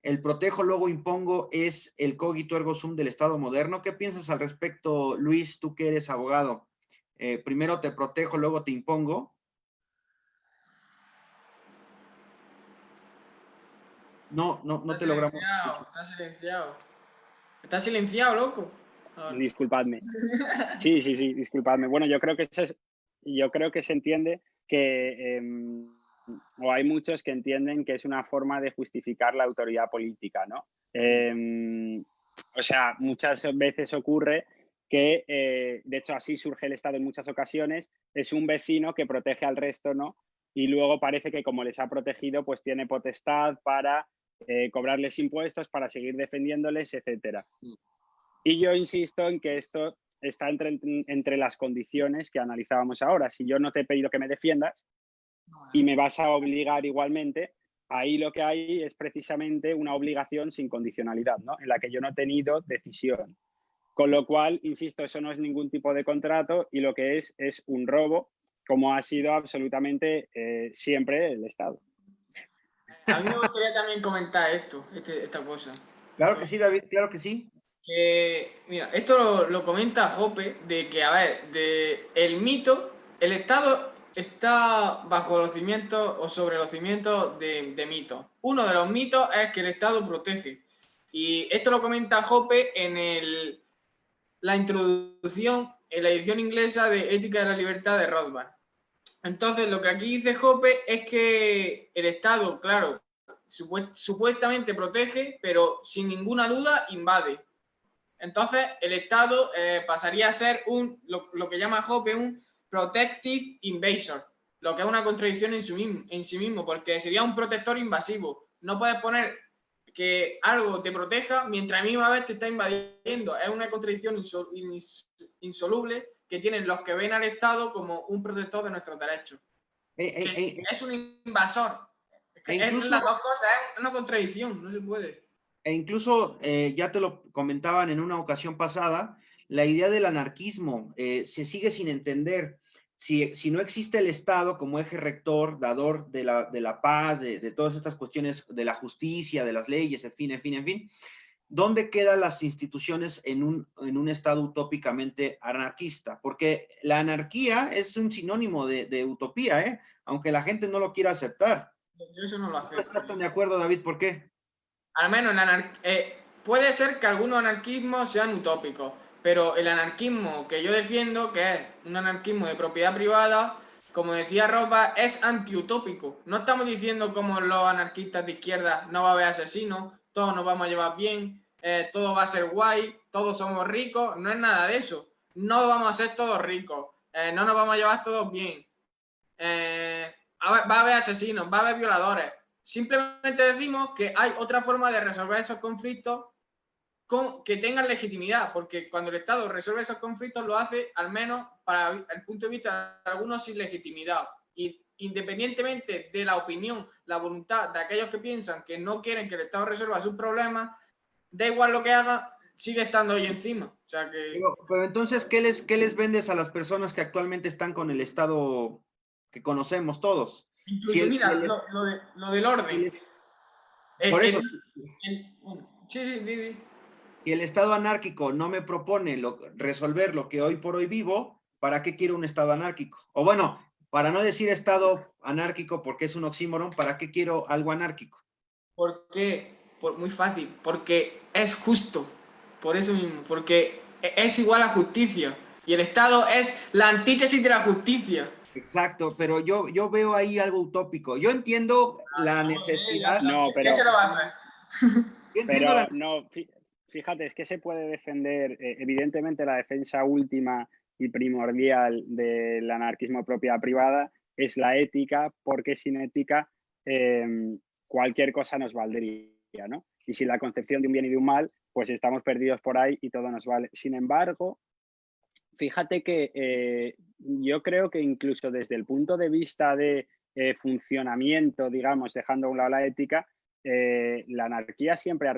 El protejo, luego impongo es el cogito ergo sum del Estado moderno. ¿Qué piensas al respecto, Luis, tú que eres abogado? Primero te protejo, luego te impongo. No te logramos. Está silenciado. Está silenciado, loco. Disculpadme. Sí, disculpadme. Bueno, yo creo que se entiende que, o hay muchos que entienden que es una forma de justificar la autoridad política, ¿no? O sea, muchas veces ocurre que, de hecho, así surge el Estado en muchas ocasiones, es un vecino que protege al resto, ¿no? Y luego parece que como les ha protegido, pues tiene potestad para cobrarles impuestos, para seguir defendiéndoles, etcétera. Y yo insisto en que esto está entre las condiciones que analizábamos ahora. Si yo no te he pedido que me defiendas y me vas a obligar igualmente, ahí lo que hay es precisamente una obligación sin condicionalidad, ¿no? En la que yo no he tenido decisión. Con lo cual, insisto, eso no es ningún tipo de contrato y lo que es un robo, como ha sido absolutamente siempre el Estado. A mí me gustaría también comentar esta cosa. Claro que sí, David, claro que sí. Mira, esto lo comenta Hoppe, de que, a ver, el mito, el Estado está bajo los cimientos o sobre los cimientos de mitos. Uno de los mitos es que el Estado protege. Y esto lo comenta Hoppe en la introducción, en la edición inglesa de Ética de la Libertad de Rothbard. Entonces, lo que aquí dice Hoppe es que el Estado, claro, supuestamente protege, pero sin ninguna duda invade. Entonces, el Estado pasaría a ser lo que llama Hoppe un protective invasor, lo que es una contradicción en sí mismo, porque sería un protector invasivo. No puedes poner que algo te proteja mientras a la misma vez te está invadiendo. Es una contradicción insoluble que tienen los que ven al Estado como un protector de nuestros derechos. Es un invasor. Es las dos cosas, es una contradicción, no se puede. E incluso, ya te lo comentaban en una ocasión pasada, la idea del anarquismo se sigue sin entender. Si no existe el Estado como eje rector, dador de la paz, de todas estas cuestiones de la justicia, de las leyes, en fin, ¿dónde quedan las instituciones en un Estado utópicamente anarquista? Porque la anarquía es un sinónimo de utopía, ¿eh? Aunque la gente no lo quiera aceptar. Yo eso no lo acepto. ¿No estás tan de acuerdo, David? ¿Por qué? Al menos puede ser que algunos anarquismos sean utópicos, pero el anarquismo que yo defiendo, que es un anarquismo de propiedad privada, como decía Rothbard, es antiutópico. No estamos diciendo como los anarquistas de izquierda no va a haber asesinos, todos nos vamos a llevar bien, todo va a ser guay, todos somos ricos, no es nada de eso. No vamos a ser todos ricos, no nos vamos a llevar todos bien. Va a haber asesinos, va a haber violadores. Simplemente decimos que hay otra forma de resolver esos conflictos que tengan legitimidad, porque cuando el Estado resuelve esos conflictos lo hace, al menos para el punto de vista de algunos, sin legitimidad. Y independientemente de la opinión, la voluntad de aquellos que piensan que no quieren que el Estado resuelva sus problemas, da igual lo que haga, sigue estando ahí encima. O sea que... Pero entonces, ¿qué les vendes a las personas que actualmente están con el Estado que conocemos todos? Incluso, mira, lo del orden. Por eso, Bueno, sí. si el Estado anárquico no me propone resolver lo que hoy por hoy vivo, ¿para qué quiero un Estado anárquico? O bueno, para no decir Estado anárquico porque es un oxímoron, ¿para qué quiero algo anárquico? ¿Por qué? Muy fácil, porque es justo. Por eso mismo, porque es igual a justicia. Y el Estado es la antítesis de la justicia. Exacto, pero yo veo ahí algo utópico. Yo entiendo la necesidad. No, pero... ¿Qué se lo va a hacer? Yo entiendo Pero no, fíjate, es que se puede defender, evidentemente la defensa última y primordial del anarquismo propiedad privada es la ética, porque sin ética cualquier cosa nos valdría, ¿no? Y sin la concepción de un bien y de un mal, pues estamos perdidos por ahí y todo nos vale. Sin embargo, fíjate que yo creo que incluso desde el punto de vista de funcionamiento, digamos, dejando a un lado la ética, la anarquía siempre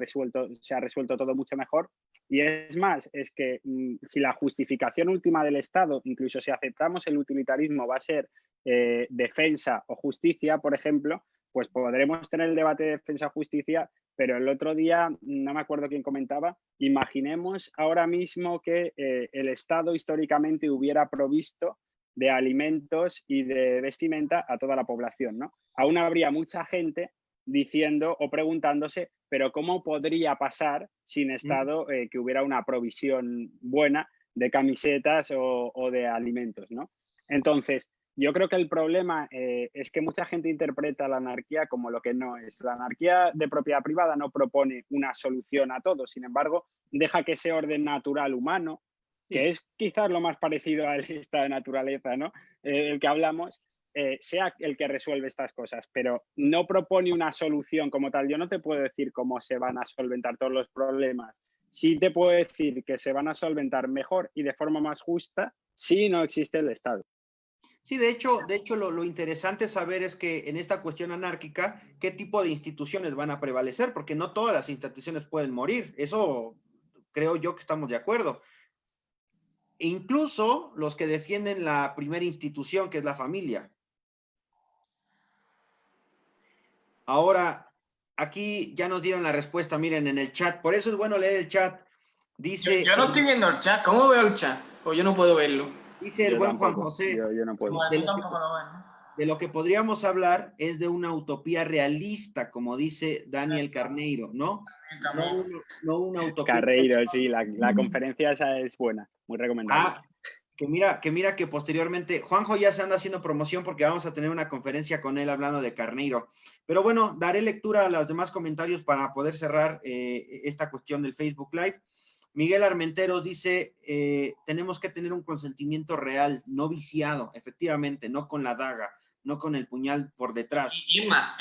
se ha resuelto todo mucho mejor. Y es más, es que si la justificación última del Estado, incluso si aceptamos el utilitarismo, va a ser defensa o justicia, por ejemplo, pues podremos tener el debate de defensa-justicia, pero el otro día, no me acuerdo quién comentaba, imaginemos ahora mismo que el Estado históricamente hubiera provisto de alimentos y de vestimenta a toda la población, ¿no? Aún habría mucha gente diciendo o preguntándose, pero ¿cómo podría pasar sin Estado que hubiera una provisión buena de camisetas o de alimentos, ¿no? Entonces, yo creo que el problema es que mucha gente interpreta la anarquía como lo que no es. La anarquía de propiedad privada no propone una solución a todo, sin embargo, deja que ese orden natural humano, que es quizás lo más parecido al estado de naturaleza, ¿no? El que hablamos, sea el que resuelve estas cosas, pero no propone una solución como tal. Yo no te puedo decir cómo se van a solventar todos los problemas. Sí te puedo decir que se van a solventar mejor y de forma más justa si no existe el Estado. Sí, de hecho lo interesante saber es que en esta cuestión anárquica, ¿qué tipo de instituciones van a prevalecer? Porque no todas las instituciones pueden morir. Eso creo yo que estamos de acuerdo. E incluso los que defienden la primera institución, que es la familia. Ahora, aquí ya nos dieron la respuesta, miren, en el chat. Por eso es bueno leer el chat. Dice... Yo no estoy viendo el chat. ¿Cómo veo el chat? O yo no puedo verlo. Dice el buen Juan José. Yo no puedo. Bueno, tú tampoco lo ves, ¿no? De lo que podríamos hablar es de una utopía realista, como dice Daniel Carneiro, ¿no? No una utopía. Carreiro, sí, la conferencia esa es buena, muy recomendable. Ah, que mira que posteriormente, Juanjo ya se anda haciendo promoción porque vamos a tener una conferencia con él hablando de Carneiro. Pero bueno, daré lectura a los demás comentarios para poder cerrar esta cuestión del Facebook Live. Miguel Armenteros dice, tenemos que tener un consentimiento real, no viciado, efectivamente, no con la daga, no con el puñal por detrás. Y Isma,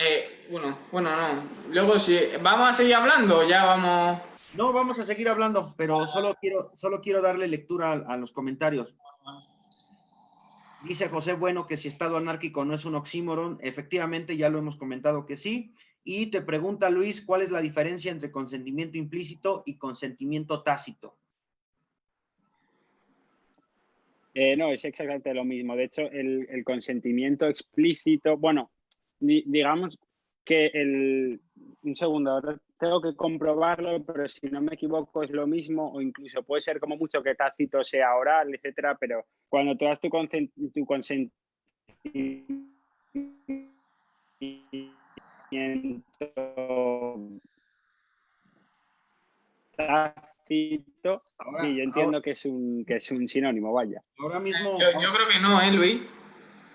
bueno, no. Luego si vamos a seguir hablando, ya vamos... No, vamos a seguir hablando, pero solo quiero darle lectura a los comentarios. Dice José Bueno que si Estado anárquico no es un oxímoron, efectivamente ya lo hemos comentado que sí. Y te pregunta Luis, ¿cuál es la diferencia entre consentimiento implícito y consentimiento tácito? No, es exactamente lo mismo. De hecho, el consentimiento explícito, bueno, digamos que un segundo, ahora tengo que comprobarlo, pero si no me equivoco es lo mismo, o incluso puede ser como mucho que tácito sea oral, etcétera, pero cuando tú das tu consentimiento tácito, Ahora, sí, yo entiendo que es un sinónimo, vaya. Ahora mismo... Yo creo que no, Luis.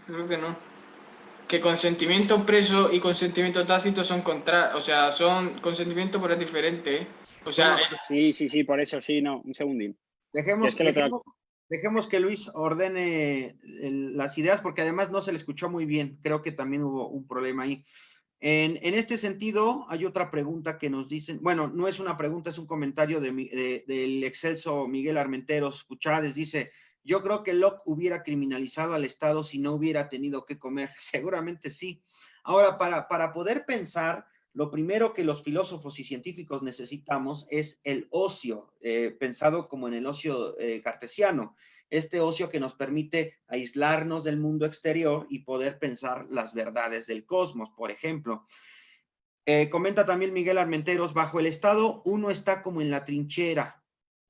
Yo creo que no. Que consentimiento expreso y consentimiento tácito son o sea, son consentimiento pero es diferente, ¿eh? O sea, bueno, sí, por eso sí, no, un segundín. Dejemos que Luis ordene las ideas, porque además no se le escuchó muy bien. Creo que también hubo un problema ahí. En este sentido, hay otra pregunta que nos dicen, bueno, no es una pregunta, es un comentario del excelso Miguel Armenteros Cuchades, dice, Yo creo que Locke hubiera criminalizado al Estado si no hubiera tenido que comer. Seguramente sí. Ahora, para poder pensar, lo primero que los filósofos y científicos necesitamos es el ocio, pensado como en el ocio cartesiano. Este ocio que nos permite aislarnos del mundo exterior y poder pensar las verdades del cosmos, por ejemplo. Comenta también Miguel Armenteros, bajo el Estado uno está como en la trinchera,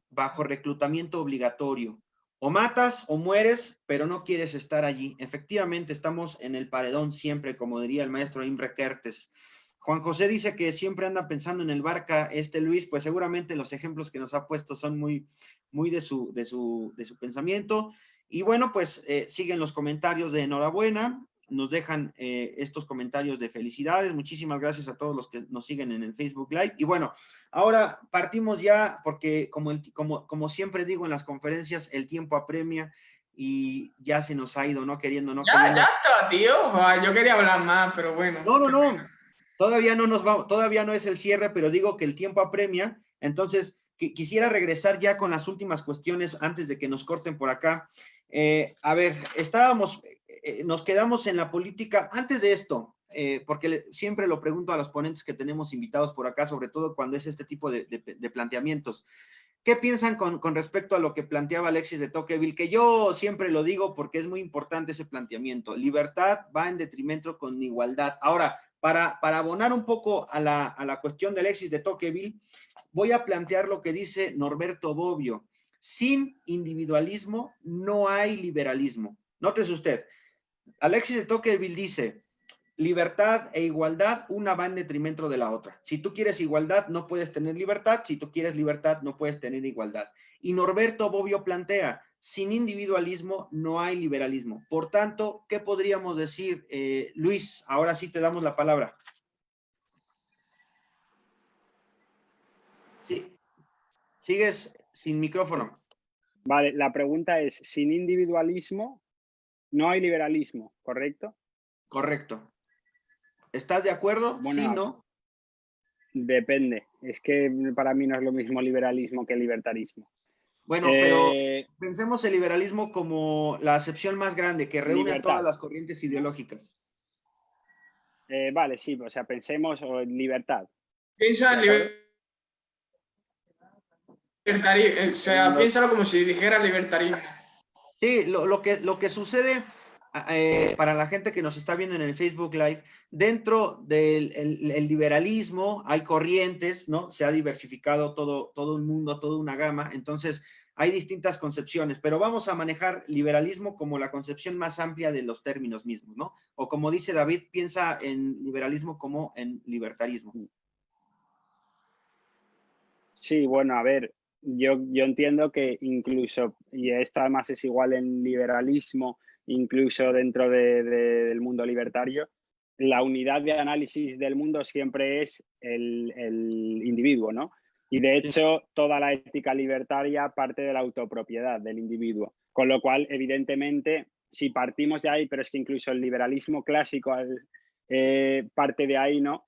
bajo reclutamiento obligatorio. O matas o mueres, pero no quieres estar allí. Efectivamente, estamos en el paredón siempre, como diría el maestro Imre Kertész. Juan José dice que siempre anda pensando en el Barca, Luis, pues seguramente los ejemplos que nos ha puesto son muy de su pensamiento. Y bueno, pues siguen los comentarios de enhorabuena, nos dejan estos comentarios de felicidades. Muchísimas gracias a todos los que nos siguen en el Facebook Live. Y bueno, ahora partimos ya, porque como siempre digo en las conferencias, el tiempo apremia y ya se nos ha ido, no queriendo. Ya está, tío. Yo quería hablar más, pero bueno. No. Todavía no nos vamos, todavía no es el cierre, pero digo que el tiempo apremia. Entonces, quisiera regresar ya con las últimas cuestiones antes de que nos corten por acá. A ver, nos quedamos en la política. Antes de esto, porque siempre lo pregunto a los ponentes que tenemos invitados por acá, sobre todo cuando es este tipo de planteamientos. ¿Qué piensan con respecto a lo que planteaba Alexis de Tocqueville? Que yo siempre lo digo porque es muy importante ese planteamiento. Libertad va en detrimento con igualdad. Ahora, para abonar un poco a la cuestión de Alexis de Tocqueville, voy a plantear lo que dice Norberto Bobbio. Sin individualismo no hay liberalismo. Nótese usted, Alexis de Tocqueville dice, libertad e igualdad, una va en detrimento de la otra. Si tú quieres igualdad, no puedes tener libertad. Si tú quieres libertad, no puedes tener igualdad. Y Norberto Bobbio plantea, sin individualismo no hay liberalismo. Por tanto, ¿qué podríamos decir? Luis, ahora sí te damos la palabra. Sí, sigues sin micrófono. Vale, la pregunta es, sin individualismo no hay liberalismo, ¿correcto? Correcto. ¿Estás de acuerdo? Bueno, Sí, ¿no? Depende. Es que para mí no es lo mismo liberalismo que libertarismo. Bueno, pero pensemos el liberalismo como la acepción más grande que reúne a todas las corrientes ideológicas. Vale, sí, o sea, pensemos en libertad. Piensa en libertarismo, o sea, piénsalo como si dijera libertarismo. Sí, lo que sucede para la gente que nos está viendo en el Facebook Live, dentro del el liberalismo hay corrientes, ¿no? Se ha diversificado todo un mundo, toda una gama, entonces hay distintas concepciones, pero vamos a manejar liberalismo como la concepción más amplia de los términos mismos, ¿no? O como dice David, piensa en liberalismo como en libertarismo. Sí, bueno, a ver, yo entiendo que incluso, y esto además es igual en liberalismo, incluso dentro del mundo libertario, la unidad de análisis del mundo siempre es el individuo, ¿no? Y de hecho, toda la ética libertaria parte de la autopropiedad del individuo. Con lo cual, evidentemente, si partimos de ahí, pero es que incluso el liberalismo clásico parte de ahí, ¿no?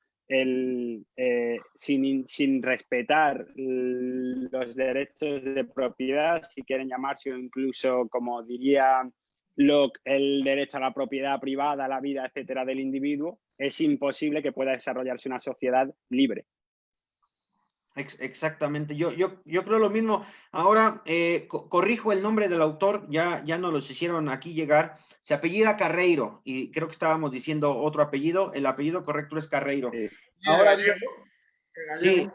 Sin respetar los derechos de propiedad, si quieren llamarse, o incluso, como diría Locke, el derecho a la propiedad privada, a la vida, etcétera, del individuo, es imposible que pueda desarrollarse una sociedad libre. Exactamente, yo creo lo mismo. Ahora, corrijo el nombre del autor, ya nos los hicieron aquí llegar. Se apellida Carreiro, y creo que estábamos diciendo otro apellido. El apellido correcto es Carreiro. Sí. Ahora, sí,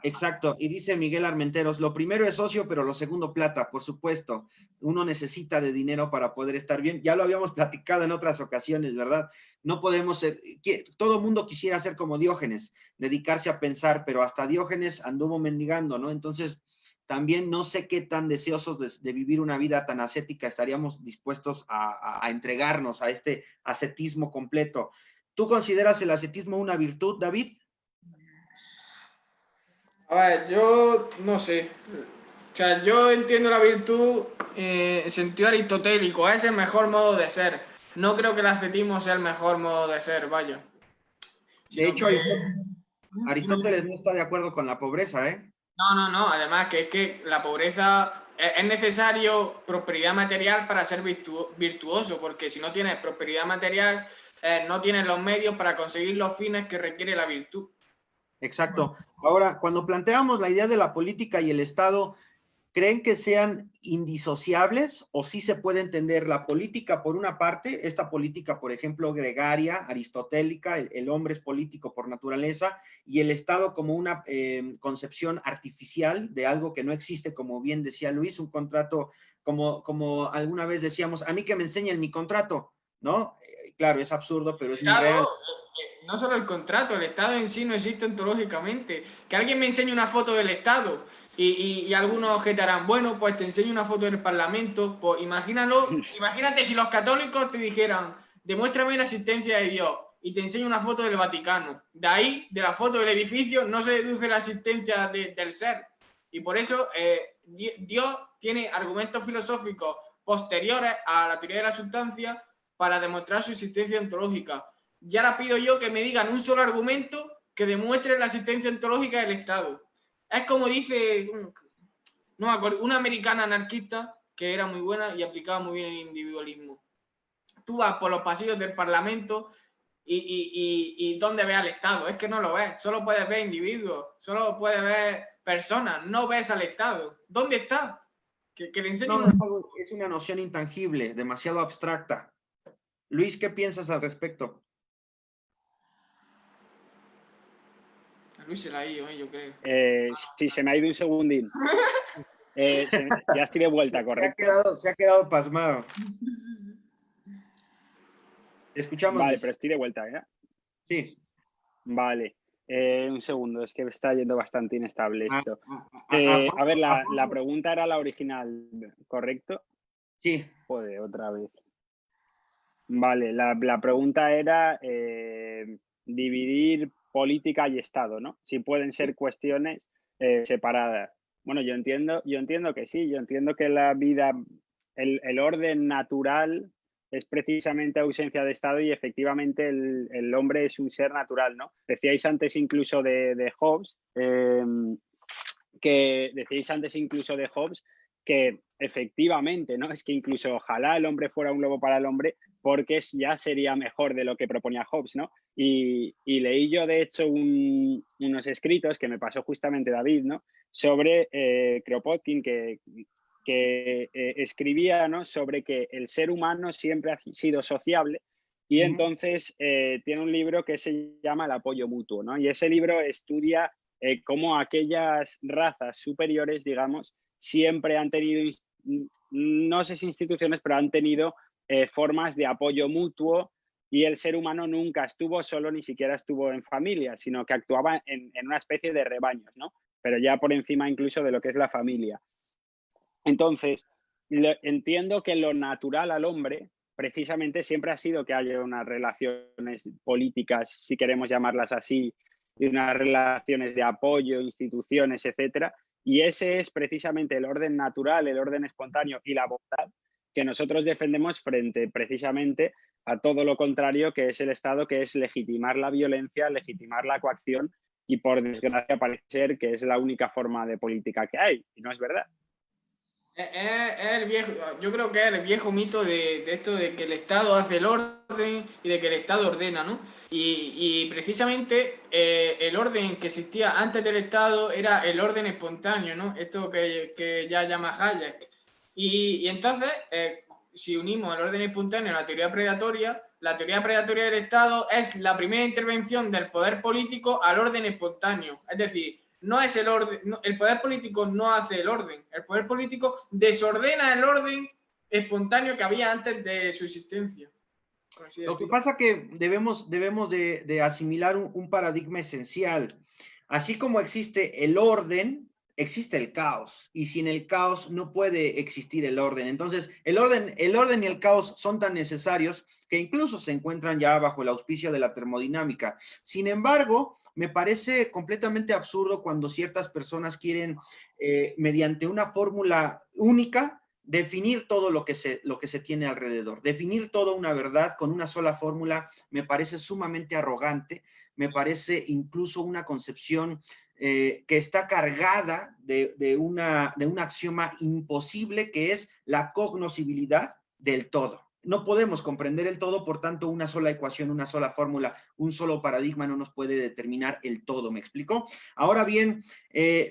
exacto. Y dice Miguel Armenteros, lo primero es socio, pero lo segundo plata, por supuesto. Uno necesita de dinero para poder estar bien. Ya lo habíamos platicado en otras ocasiones, ¿verdad? No podemos ser, todo mundo quisiera ser como Diógenes, dedicarse a pensar, pero hasta Diógenes anduvo mendigando, ¿no? Entonces, también no sé qué tan deseosos de vivir una vida tan ascética estaríamos dispuestos a entregarnos a este ascetismo completo. ¿Tú consideras el ascetismo una virtud, David? A ver, yo no sé. O sea, yo entiendo la virtud en sentido aristotélico, es el mejor modo de ser. No creo que el ascetismo sea el mejor modo de ser, vaya. De hecho, Aristóteles no está de acuerdo con la pobreza, ¿eh? No, además que es que la pobreza es necesario prosperidad material para ser virtuoso, porque si no tienes prosperidad material, no tienes los medios para conseguir los fines que requiere la virtud. Exacto. Ahora, cuando planteamos la idea de la política y el Estado, ¿creen que sean indisociables o sí se puede entender la política por una parte, esta política, por ejemplo, gregaria, aristotélica, el hombre es político por naturaleza, y el Estado como una concepción artificial de algo que no existe, como bien decía Luis, un contrato, como alguna vez decíamos, a mí que me enseñen mi contrato, ¿no? Claro, es absurdo, pero es muy Estado, real. no solo el contrato, el Estado en sí no existe ontológicamente. Que alguien me enseñe una foto del Estado y algunos objetarán, bueno, pues te enseño una foto del Parlamento, pues imagínate si los católicos te dijeran, demuéstrame la existencia de Dios y te enseño una foto del Vaticano. De ahí, de la foto del edificio, no se deduce la existencia del ser. Y por eso Dios tiene argumentos filosóficos posteriores a la teoría de la sustancia para demostrar su existencia ontológica. Ya la pido yo que me digan un solo argumento que demuestre la existencia ontológica del Estado. Es como dice, no me acuerdo, una americana anarquista que era muy buena y aplicaba muy bien el individualismo. Tú vas por los pasillos del Parlamento y ¿dónde ves al Estado? Es que no lo ves, solo puedes ver individuos, solo puedes ver personas, no ves al Estado. ¿Dónde está? Que le enseñen No, es una noción intangible, demasiado abstracta. Luis, ¿qué piensas al respecto? Luis se la ha ido, yo creo. Sí, se me ha ido un segundín. Ya estoy de vuelta, ¿correcto? Se ha quedado pasmado. Escuchamos, Vale, Luis. pero estoy de vuelta, ¿eh? Sí. Vale. Un segundo, es que me está yendo bastante inestable esto. Juan, A ver, la pregunta era la original, ¿correcto? sí. Joder, otra vez. Vale, la pregunta era dividir política y Estado, ¿no? Si pueden ser cuestiones separadas. Bueno, yo entiendo que sí, yo entiendo que la vida, el orden natural es precisamente ausencia de Estado y efectivamente el hombre es un ser natural, ¿no? Decíais antes incluso de Hobbes, que efectivamente, ¿no? Es que incluso ojalá el hombre fuera un lobo para el hombre, porque ya sería mejor de lo que proponía Hobbes, ¿no? Y leí yo, de hecho, unos escritos que me pasó justamente David, ¿no? Sobre Kropotkin, que escribía, ¿no? Sobre que el ser humano siempre ha sido sociable y entonces tiene un libro que se llama El apoyo mutuo, ¿no? Y ese libro estudia cómo aquellas razas superiores, digamos, siempre han tenido, no sé si instituciones, pero han tenido formas de apoyo mutuo y el ser humano nunca estuvo solo, ni siquiera estuvo en familia, sino que actuaba en una especie de rebaños, ¿no? Pero ya por encima incluso de lo que es la familia. Entonces, entiendo que lo natural al hombre precisamente siempre ha sido que haya unas relaciones políticas, si queremos llamarlas así, y unas relaciones de apoyo, instituciones, etcétera. Y ese es precisamente el orden natural, el orden espontáneo y la voluntad que nosotros defendemos frente precisamente a todo lo contrario que es el Estado, que es legitimar la violencia, legitimar la coacción y, por desgracia, parece ser que es la única forma de política que hay. Y no es verdad. Yo creo que es el viejo mito de esto de que el Estado hace el orden y de que el Estado ordena, ¿no? Y precisamente el orden que existía antes del Estado era el orden espontáneo, ¿no? Esto que ya llama Hayek. Y entonces, si unimos el orden espontáneo a la teoría predatoria del Estado es la primera intervención del poder político al orden espontáneo. Es decir, no es el orden, no, el poder político no hace el orden, el poder político desordena el orden espontáneo que había antes de su existencia. Lo que pasa que debemos de asimilar un paradigma esencial. Así como existe el orden, existe el caos, y sin el caos no puede existir el orden. Entonces, el orden y el caos son tan necesarios que incluso se encuentran ya bajo el auspicio de la termodinámica. Sin embargo, me parece completamente absurdo cuando ciertas personas quieren, mediante una fórmula única, definir todo lo que se tiene alrededor. Definir toda una verdad con una sola fórmula me parece sumamente arrogante, me parece incluso una concepción que está cargada de un axioma imposible, que es la cognoscibilidad del todo. No podemos comprender el todo, por tanto, una sola ecuación, una sola fórmula, un solo paradigma no nos puede determinar el todo, ¿me explico? Ahora bien,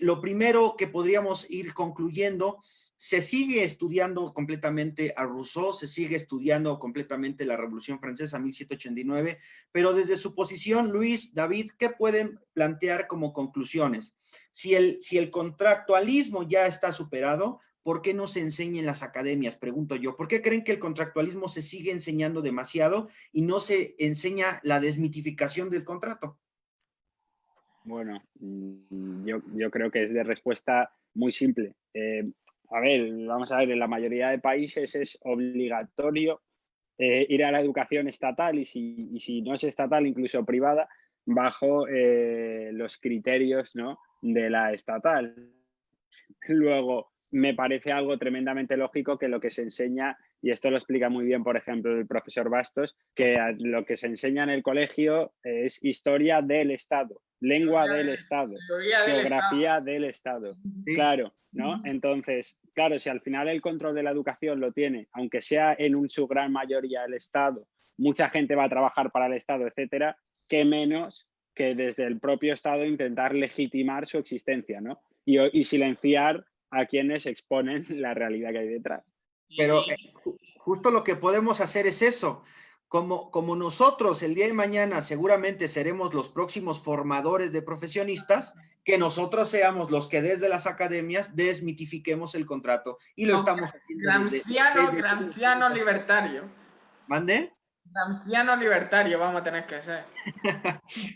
lo primero que podríamos ir concluyendo, se sigue estudiando completamente a Rousseau, se sigue estudiando completamente la Revolución Francesa 1789, pero desde su posición, Luis, David, ¿qué pueden plantear como conclusiones? Si el contractualismo ya está superado, ¿por qué no se enseña en las academias? Pregunto yo. ¿Por qué creen que el contractualismo se sigue enseñando demasiado y no se enseña la desmitificación del contrato? Bueno, yo creo que es de respuesta muy simple. A ver, vamos a ver, en la mayoría de países es obligatorio ir a la educación estatal y si no es estatal, incluso privada, bajo los criterios, ¿no?, de la estatal. Luego, me parece algo tremendamente lógico que lo que se enseña, y esto lo explica muy bien, por ejemplo, el profesor Bastos, que lo que se enseña en el colegio es historia del Estado, lengua del Estado, geografía del Estado. Sí. Claro, ¿no? Entonces, claro, si al final el control de la educación lo tiene, aunque sea en su gran mayoría el Estado, mucha gente va a trabajar para el Estado, etcétera, qué menos que desde el propio Estado intentar legitimar su existencia, ¿no? Y silenciar a quienes exponen la realidad que hay detrás. Pero justo lo que podemos hacer es eso. Como nosotros el día de mañana seguramente seremos los próximos formadores de profesionistas, que nosotros seamos los que desde las academias desmitifiquemos el contrato. Y lo estamos haciendo. Gramsciano libertario. ¿Mande? Gramsciano libertario vamos a tener que ser.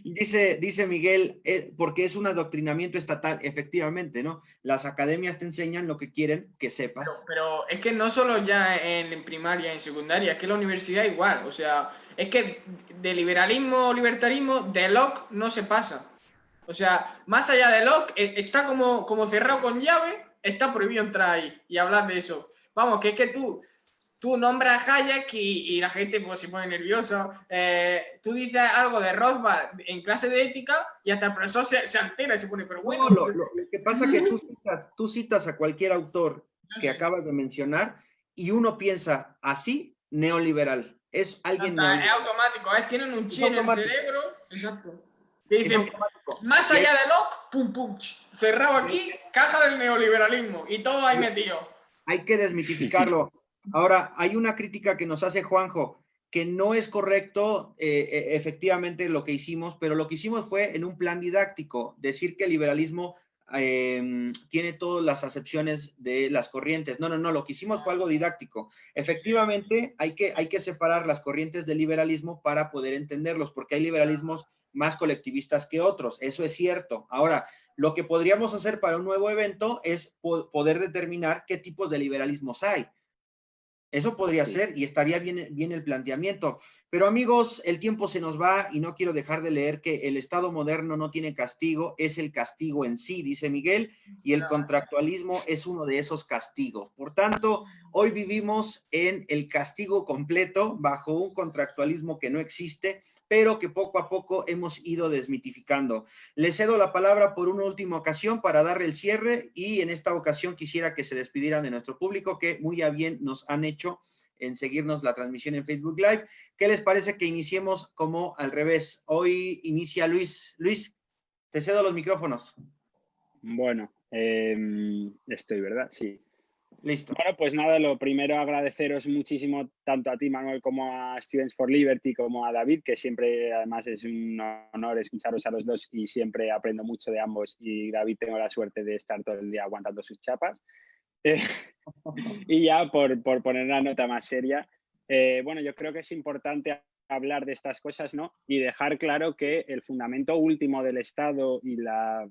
Dice Miguel, porque es un adoctrinamiento estatal, efectivamente, ¿no? Las academias te enseñan lo que quieren que sepas. Pero es que no solo ya en primaria, en secundaria, es que en la universidad igual. O sea, es que de liberalismo o libertarismo, de Locke no se pasa. O sea, más allá de Locke, está como cerrado con llave, está prohibido entrar ahí y hablar de eso. Vamos, que es que tú nombras a Hayek y la gente pues, se pone nerviosa. Tú dices algo de Rothbard en clase de ética y hasta el profesor se altera y se pone, pero bueno. No, lo que pasa es que tú citas a cualquier autor que acabas de mencionar y uno piensa así, neoliberal. Es alguien neoliberal. Es automático, tienen un chip en el cerebro. Exacto. Que dicen, más allá de Locke, pum, pum, cerrado aquí, caja del neoliberalismo y todo ahí metido. Hay que desmitificarlo. Ahora, hay una crítica que nos hace Juanjo, que no es correcto efectivamente lo que hicimos, pero lo que hicimos fue en un plan didáctico, decir que el liberalismo tiene todas las acepciones de las corrientes. No, lo que hicimos fue algo didáctico. Efectivamente, hay que separar las corrientes del liberalismo para poder entenderlos, porque hay liberalismos más colectivistas que otros, eso es cierto. Ahora, lo que podríamos hacer para un nuevo evento es poder determinar qué tipos de liberalismos hay. Eso podría ser y estaría bien el planteamiento. Pero amigos, el tiempo se nos va y no quiero dejar de leer que el Estado moderno no tiene castigo, es el castigo en sí, dice Miguel, y el contractualismo es uno de esos castigos. Por tanto, hoy vivimos en el castigo completo bajo un contractualismo que no existe, pero que poco a poco hemos ido desmitificando. Les cedo la palabra por una última ocasión para darle el cierre y en esta ocasión quisiera que se despidieran de nuestro público que muy a bien nos han hecho en seguirnos la transmisión en Facebook Live. ¿Qué les parece que iniciemos como al revés? Hoy inicia Luis. Luis, te cedo los micrófonos. Bueno, estoy, ¿verdad? Sí. Listo. Bueno, pues nada, lo primero agradeceros muchísimo tanto a ti, Manuel, como a Students for Liberty, como a David, que siempre además es un honor escucharos a los dos y siempre aprendo mucho de ambos y David tengo la suerte de estar todo el día aguantando sus chapas. Y ya por poner una nota más seria, bueno, yo creo que es importante hablar de estas cosas, ¿no? Y dejar claro que el fundamento último del Estado y la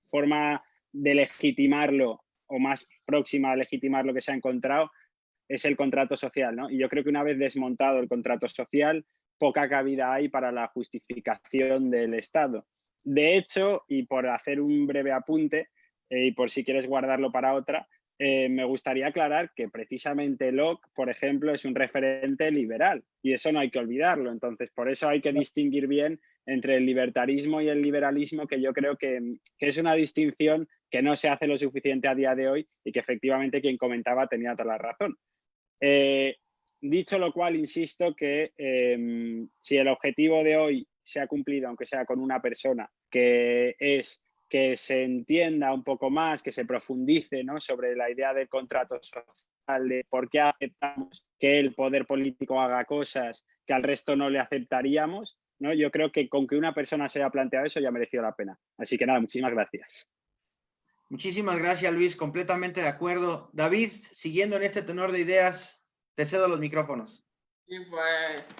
forma de legitimarlo o más próxima a legitimar lo que se ha encontrado es el contrato social, ¿no? Y yo creo que una vez desmontado el contrato social, poca cabida hay para la justificación del Estado. De hecho, y por hacer un breve apunte, y por si quieres guardarlo para otra, me gustaría aclarar que precisamente Locke, por ejemplo, es un referente liberal y eso no hay que olvidarlo. Entonces, por eso hay que distinguir bien entre el libertarismo y el liberalismo, que yo creo que es una distinción que no se hace lo suficiente a día de hoy y que efectivamente quien comentaba tenía toda la razón. Dicho lo cual, insisto que si el objetivo de hoy se ha cumplido, aunque sea con una persona, que es que se entienda un poco más, que se profundice, ¿no?, sobre la idea del contrato social, de por qué aceptamos que el poder político haga cosas que al resto no le aceptaríamos, ¿no? Yo creo que con que una persona se haya planteado eso ya ha merecido la pena. Así que nada, muchísimas gracias. Muchísimas gracias, Luis, completamente de acuerdo. David, siguiendo en este tenor de ideas, te cedo los micrófonos. Sí,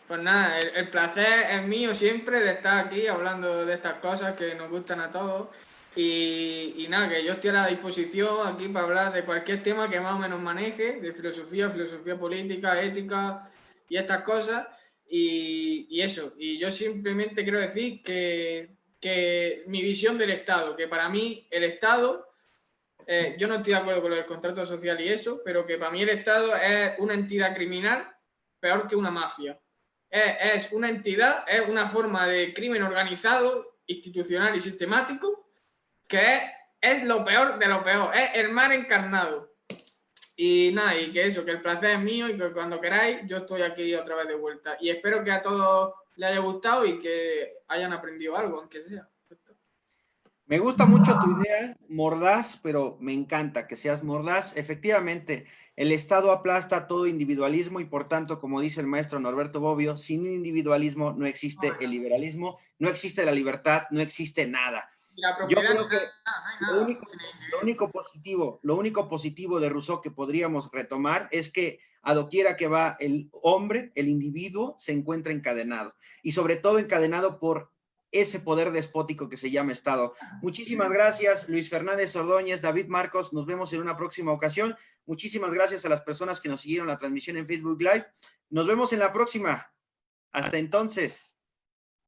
pues nada, el placer es mío siempre de estar aquí hablando de estas cosas que nos gustan a todos. Y nada, que yo estoy a la disposición aquí para hablar de cualquier tema que más o menos maneje, de filosofía política, ética y estas cosas. Y eso, y yo simplemente quiero decir que mi visión del Estado, que para mí el Estado, yo no estoy de acuerdo con lo del contrato social y eso, pero que para mí el Estado es una entidad criminal peor que una mafia. Es una entidad, es una forma de crimen organizado, institucional y sistemático, que es lo peor de lo peor, es el mal encarnado. Y nada, y que eso, que el placer es mío y que cuando queráis yo estoy aquí otra vez de vuelta. Y espero que a todos les haya gustado y que hayan aprendido algo, aunque sea. Me gusta mucho tu idea, mordaz, pero me encanta que seas mordaz. Efectivamente, el Estado aplasta todo individualismo y por tanto, como dice el maestro Norberto Bobbio, sin individualismo no existe el liberalismo, no existe la libertad, no existe nada. Yo creo que lo único positivo de Rousseau que podríamos retomar es que a doquiera que va el hombre, el individuo, se encuentra encadenado y sobre todo encadenado por ese poder despótico que se llama Estado. Muchísimas gracias, Luis Fernández Ordóñez, David Marcos, nos vemos en una próxima ocasión. Muchísimas gracias a las personas que nos siguieron la transmisión en Facebook Live. Nos vemos en la próxima. Hasta entonces.